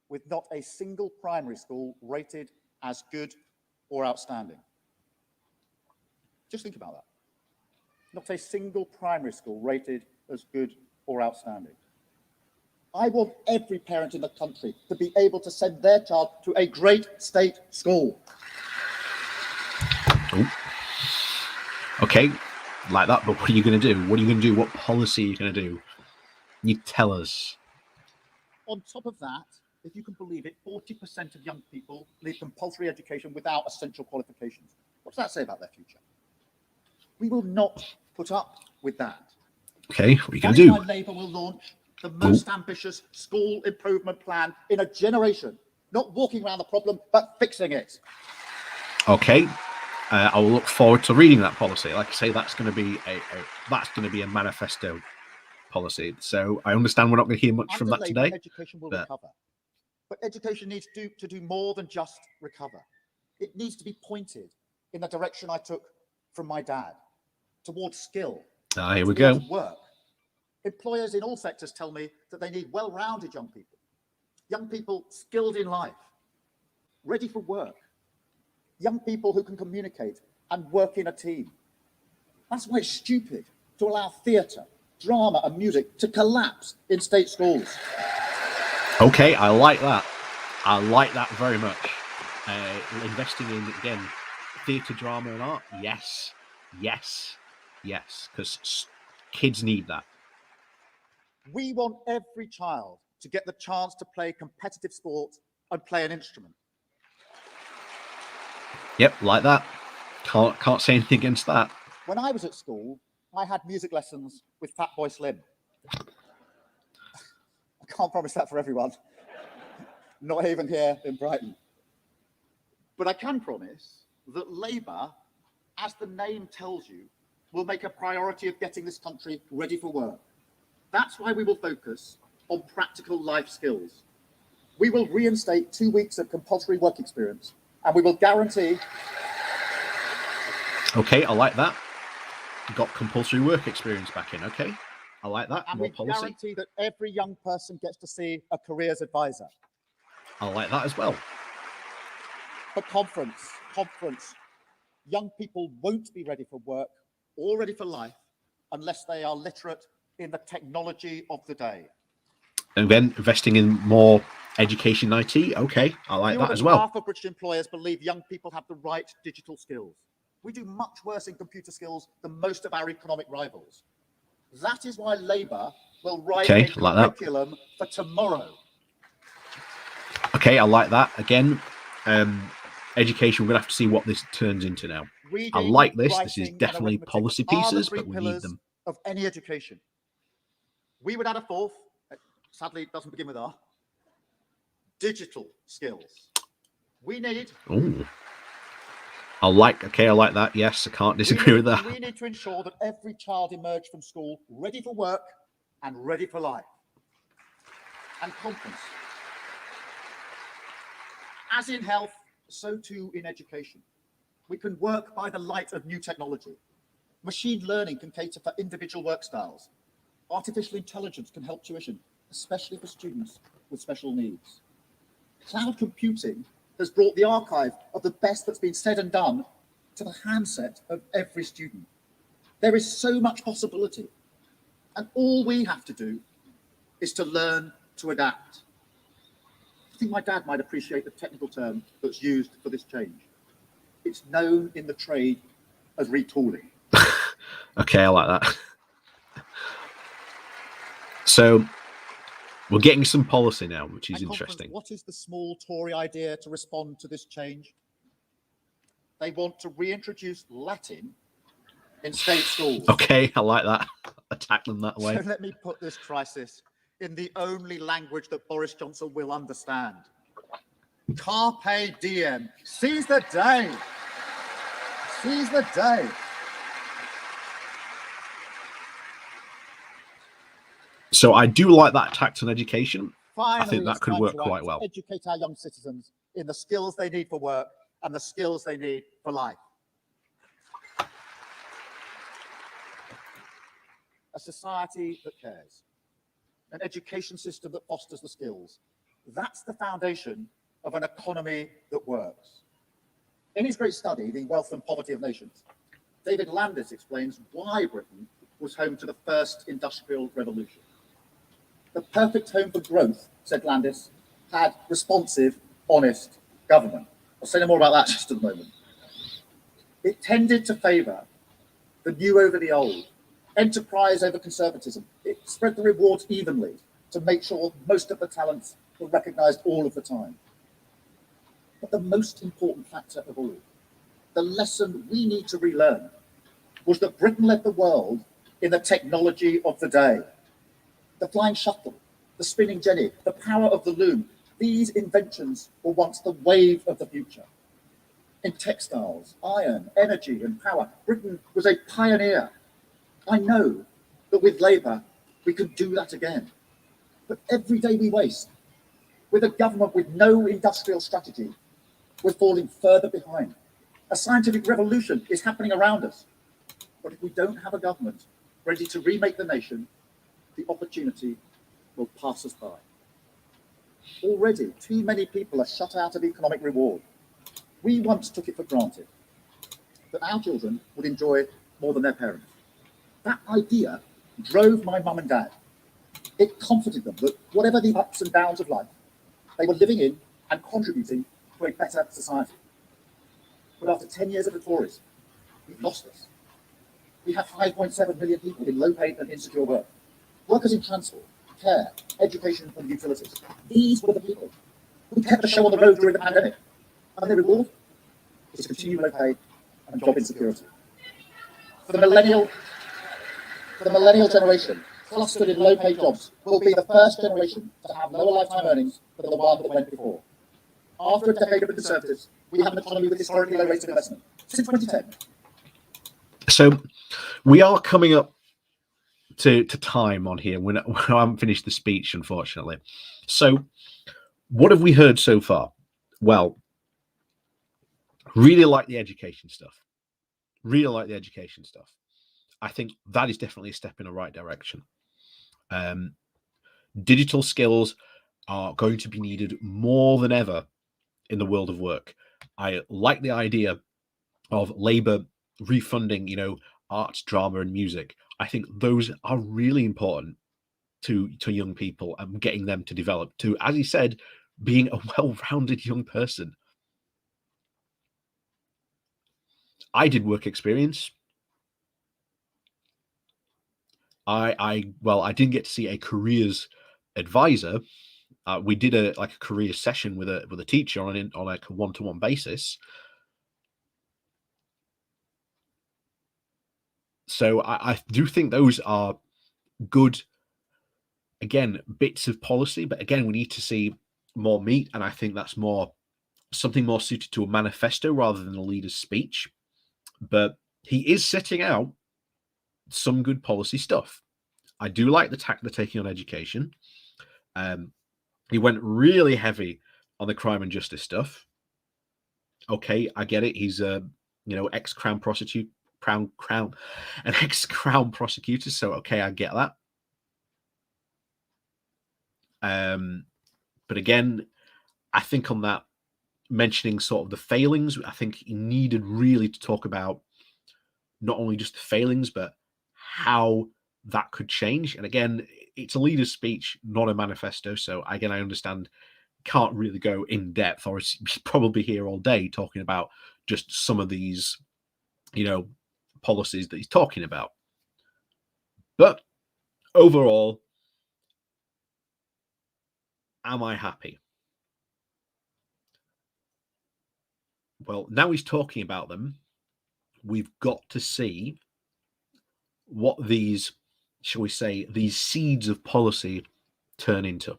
with not a single primary school rated as good or outstanding. Just think about that. Not a single primary school rated as good or outstanding. I want every parent in the country to be able to send their child to a great state school. Ooh. Okay, like that, but what are you going to do? What are you going to do? What policy are you going to do? You tell us. On top of that, if you can believe it, 40% of young people leave compulsory education without essential qualifications. What does that say about their future? We will not put up with that. Okay, what are you going to do? Labour will launch the most ambitious school improvement plan in a generation. Not walking around the problem, but fixing it. Okay, I will look forward to reading that policy. Like I say, that's going to be a manifesto policy. So I understand we're not going to hear much from that today. Education will recover, but education needs to do more than just recover. It needs to be pointed in the direction I took from my dad, towards skill. Here we go. Work. Employers in all sectors tell me that they need well-rounded young people skilled in life, ready for work, young people who can communicate and work in a team. That's why it's stupid to allow theatre, drama and music to collapse in state schools. Okay, I like that. I like that very much. Investing in, again, theatre, drama and art, yes, because kids need that. We want every child to get the chance to play competitive sport and play an instrument. Yep, like that. Can't say anything against that. When I was at school, I had music lessons with Fatboy Slim. I can't promise that for everyone, not even here in Brighton. But I can promise that Labour, as the name tells you, will make a priority of getting this country ready for work. That's why we will focus on practical life skills. We will reinstate 2 weeks of compulsory work experience, and we will guarantee... Okay, I like that. Got compulsory work experience back in. Okay, I like that. And more we policy. guarantee that every young person gets to see a careers advisor. I like that as well. But conference, young people won't be ready for work or ready for life unless they are literate in the technology of the day. And then investing in more education IT. Okay, I like that as well. Half of British employers believe young people have the right digital skills. We do much worse in computer skills than most of our economic rivals. That is why Labour will write a curriculum for tomorrow. Okay, I like that. Again, education, we're going to have to see what this turns into now. Reading, I like this. This is definitely policy pieces, but we need them. Of any education. We would add a fourth, sadly it doesn't begin with R, digital skills. We need... Ooh. I like that. Yes, I can't disagree with that. We need to ensure that every child emerge from school ready for work and ready for life. And conference. As in health, so too in education. We can work by the light of new technology. Machine learning can cater for individual work styles. Artificial intelligence can help tuition, especially for students with special needs. Cloud computing has brought the archive of the best that's been said and done to the handset of every student. There is so much possibility, and all we have to do is to learn to adapt. I think my dad might appreciate the technical term that's used for this change. It's known in the trade as retooling. Okay, I like that. So we're getting some policy now, which is interesting. What is the small Tory idea to respond to this change? They want to reintroduce Latin in state schools. Okay, I like that. Attack them that way. So let me put this crisis in the only language that Boris Johnson will understand. Carpe diem. Seize the day. Seize the day. So I do like that tax on education. Finally, I think that could work quite well. Educate our young citizens in the skills they need for work and the skills they need for life. A society that cares. An education system that fosters the skills. That's the foundation of an economy that works. In his great study, The Wealth and Poverty of Nations, David Landis explains why Britain was home to the first industrial revolution. The perfect home for growth, said Landis, had responsive, honest government. I'll say no more about that just in a moment. It tended to favour the new over the old, enterprise over conservatism. It spread the rewards evenly to make sure most of the talents were recognised all of the time. But the most important factor of all, the lesson we need to relearn, was that Britain led the world in the technology of the day. The flying shuttle, the spinning jenny, the power of the loom. These inventions were once the wave of the future. In textiles, iron, energy and power, Britain was a pioneer. I know that with Labour, we can do that again. But every day we waste, with a government with no industrial strategy, we're falling further behind. A scientific revolution is happening around us. But if we don't have a government ready to remake the nation, the opportunity will pass us by. Already, too many people are shut out of economic reward. We once took it for granted that our children would enjoy more than their parents. That idea drove my mum and dad. It comforted them that whatever the ups and downs of life, they were living in and contributing to a better society. But after 10 years of the Tories, we've lost this. We have 5.7 million people in low-paid and insecure work. Workers in transport, care, education and utilities. These were the people who kept the show on the road during the pandemic. And their reward? is continued low pay and job insecurity. For the millennial generation, clustered in low-paid jobs will be the first generation to have lower lifetime earnings than the one that went before. After a decade of the Conservatives, we have an economy with historically low rates of investment since 2010. So we are coming up to time on here. I haven't finished the speech, unfortunately. So what have we heard so far? Well, really like the education stuff. I think that is definitely a step in the right direction. Digital skills are going to be needed more than ever in the world of work. I like the idea of Labour refunding, arts, drama, and music. I think those are really important to young people and getting them to develop to, as he said, being a well-rounded young person. I did work experience. I didn't get to see a careers advisor. We did a career session with a teacher on like a one-to-one basis. So I do think those are good, again, bits of policy. But again, we need to see more meat, and I think that's something more suited to a manifesto rather than a leader's speech. But he is setting out some good policy stuff. I do like the tack they're taking on education. He went really heavy on the crime and justice stuff. Okay, I get it. He's a ex-crown prosecutor, an ex-crown prosecutor. So okay, I get that. But again, I think on that, mentioning sort of the failings, I think he needed really to talk about not only just the failings, but how that could change. And again, it's a leader's speech, not a manifesto. So again, I understand can't really go in depth, or he's probably here all day talking about just some of these, policies that he's talking about. But overall, am I happy? Well, now he's talking about them. We've got to see what these, shall we say, these seeds of policy turn into.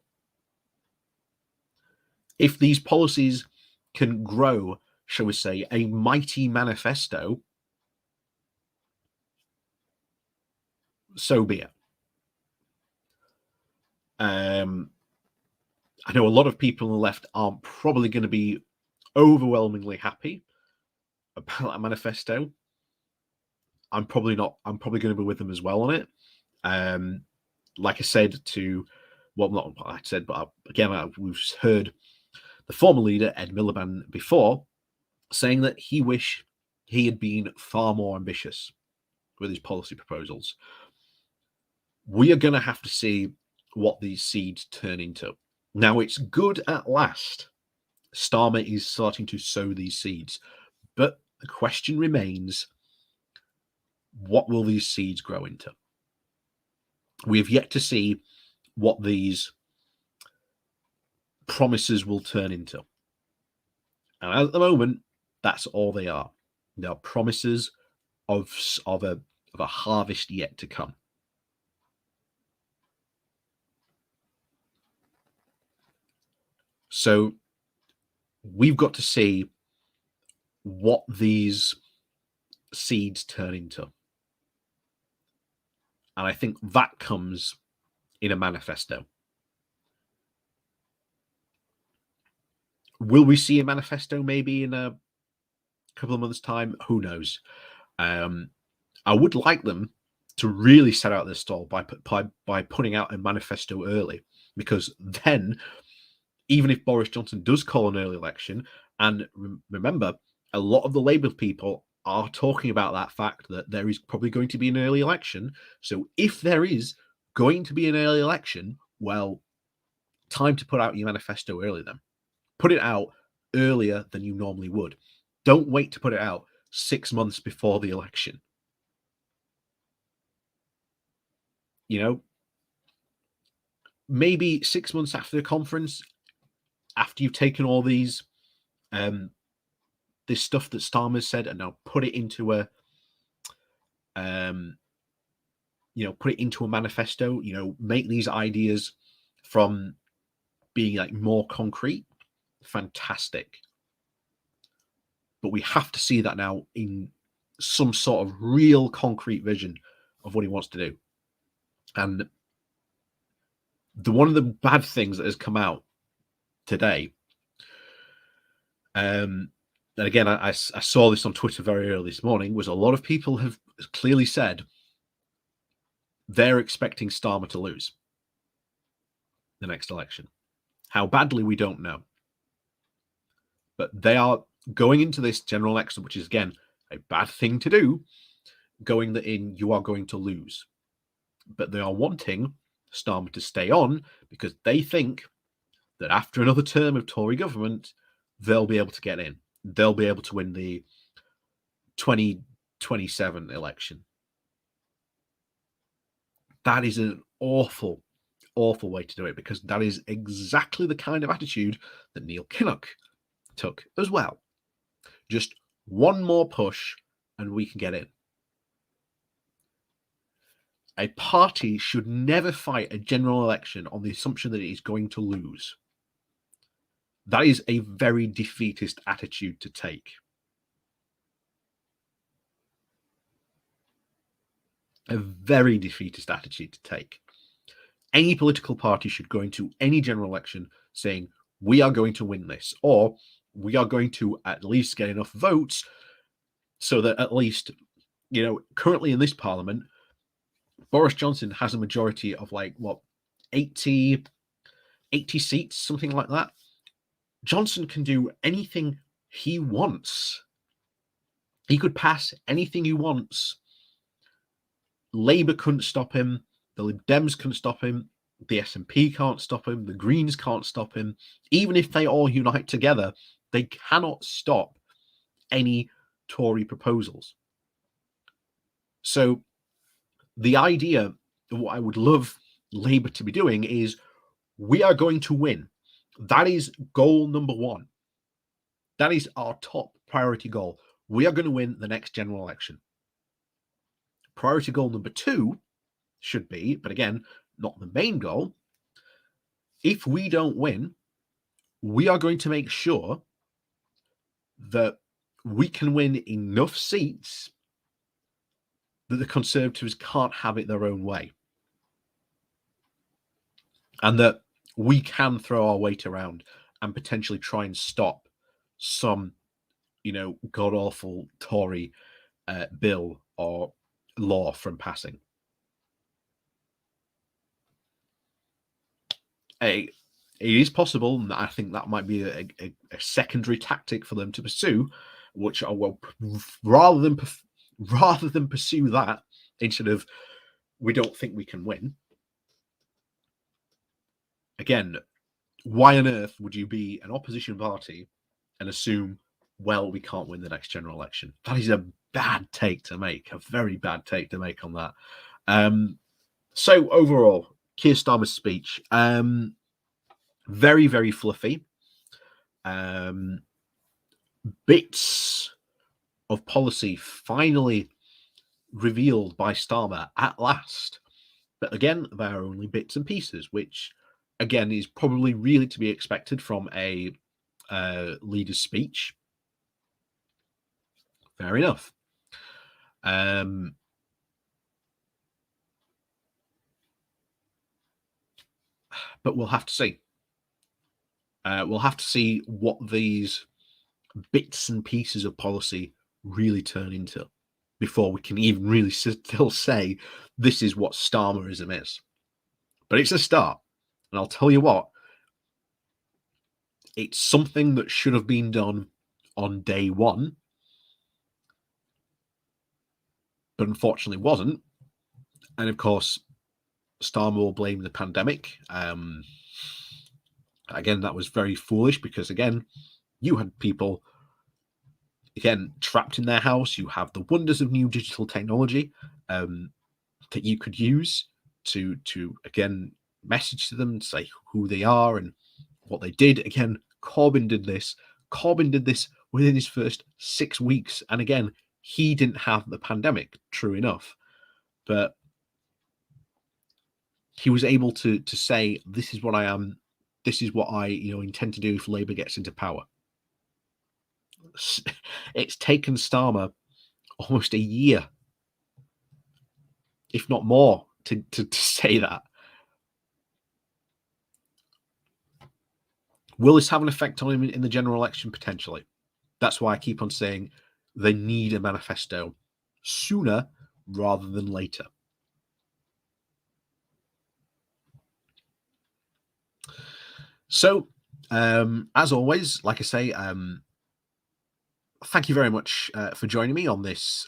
If these policies can grow, shall we say, a mighty manifesto, so be it. I know a lot of people on the left aren't probably going to be overwhelmingly happy about that manifesto. I'm probably not. I'm probably going to be with them as well on it. Like I said not what I said, but again, we've heard the former leader, Ed Miliband, before saying that he wished he had been far more ambitious with his policy proposals. We are going to have to see what these seeds turn into. Now, it's good at last. Starmer is starting to sow these seeds. But the question remains, what will these seeds grow into? We have yet to see what these promises will turn into. And at the moment, that's all they are. They are promises of a harvest yet to come. So we've got to see what these seeds turn into. And I think that comes in a manifesto. Will we see a manifesto maybe in a couple of months' time? Who knows? I would like them to really set out their stall by putting out a manifesto early, because then, even if Boris Johnson does call an early election, and remember, a lot of the Labour people are talking about that fact that there is probably going to be an early election. So if there is going to be an early election, well, time to put out your manifesto early then. Put it out earlier than you normally would. Don't wait to put it out 6 months before the election. Maybe 6 months after the conference, after you've taken all these this stuff that Starmer's said and now put it into a put it into a manifesto, make these ideas from being like more concrete, fantastic. But we have to see that now in some sort of real concrete vision of what he wants to do. And one of the bad things that has come out today, and again, I saw this on Twitter very early this morning, was a lot of people have clearly said they're expecting Starmer to lose the next election. How badly, we don't know. But they are going into this general election, which is, again, a bad thing to do, going that in, you are going to lose. But they are wanting Starmer to stay on because they think that after another term of Tory government, they'll be able to get in. They'll be able to win the 2027 election. That is an awful, awful way to do it, because that is exactly the kind of attitude that Neil Kinnock took as well. Just one more push and we can get in. A party should never fight a general election on the assumption that it is going to lose. That is a very defeatist attitude to take. A very defeatist attitude to take. Any political party should go into any general election saying, we are going to win this, or we are going to at least get enough votes so that at least, currently in this parliament, Boris Johnson has a majority of 80 seats, something like that. Johnson can do anything he wants. He could pass anything he wants. Labour couldn't stop him. The Lib Dems couldn't stop him. The SNP can't stop him. The Greens can't stop him. Even if they all unite together, they cannot stop any Tory proposals. So the idea of what I would love Labour to be doing is, we are going to win. That is goal number one. That is our top priority goal. We are going to win the next general election. Priority goal number two should be, but again, not the main goal, if we don't win, we are going to make sure that we can win enough seats that the Conservatives can't have it their own way. And that we can throw our weight around and potentially try and stop some, god-awful Tory bill or law from passing. It is possible, and I think that might be a secondary tactic for them to pursue, which are, well, rather than pursue that, instead of, we don't think we can win. Again, why on earth would you be an opposition party and assume, well, we can't win the next general election? That is a bad take to make, a very bad take to make on that. So overall, Keir Starmer's speech, very, very fluffy. Bits of policy finally revealed by Starmer at last. But again, they are only bits and pieces, which, again, is probably really to be expected from a leader's speech. Fair enough. But we'll have to see. We'll have to see what these bits and pieces of policy really turn into before we can even really still say this is what Starmerism is. But it's a start. And I'll tell you what, it's something that should have been done on day one, but unfortunately wasn't. And of course, Starmer will blame the pandemic. Again, that was very foolish because, again, you had people, again, trapped in their house. You have the wonders of new digital technology that you could use to again, message to them, say who they are and what they did. Again, Corbyn did this. Corbyn did this within his first 6 weeks. And again, he didn't have the pandemic, true enough, but he was able to say, this is what I am, this is what I intend to do if Labour gets into power. It's taken Starmer almost a year, if not more, to say that. Will this have an effect on him in the general election? Potentially. That's why I keep on saying they need a manifesto sooner rather than later. So, as always, like I say, thank you very much for joining me on this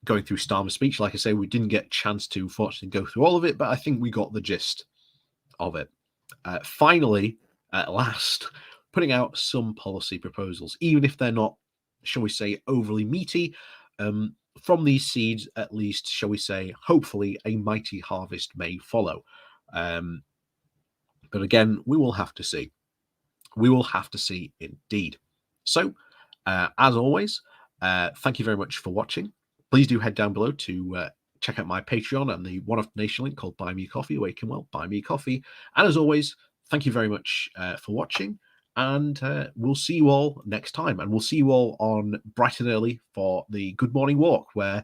going through Starmer's speech. Like I say, we didn't get a chance to, fortunately, go through all of it, but I think we got the gist of it. Finally, at last, putting out some policy proposals, even if they're not, shall we say, overly meaty. From these seeds, at least, shall we say, hopefully a mighty harvest may follow. But again, we will have to see. We will have to see indeed. So, as always, thank you very much for watching. Please do head down below to check out my Patreon and the one-off donation link called Buy Me Coffee, where you can, well, buy me coffee. And as always, thank you very much for watching. And we'll see you all next time. And we'll see you all on bright and early for the Good Morning Walk, where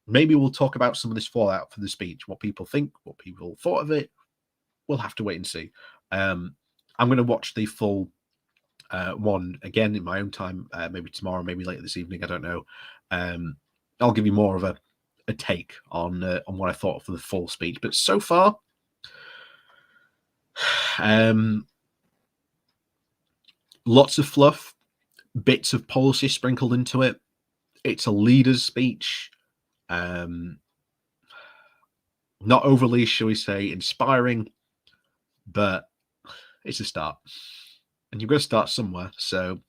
maybe we'll talk about some of this fallout for the speech, what people think, what people thought of it. We'll have to wait and see. I'm going to watch the full one again in my own time, maybe tomorrow, maybe later this evening. I don't know. I'll give you more of a take on what I thought for the full speech. But so far, lots of fluff, bits of policy sprinkled into it. It's a leader's speech. Not overly, shall we say, inspiring, but it's a start. And you've got to start somewhere. So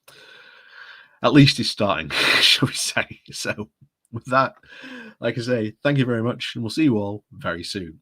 at least it's starting, shall we say. So with that, like I say, thank you very much, and we'll see you all very soon.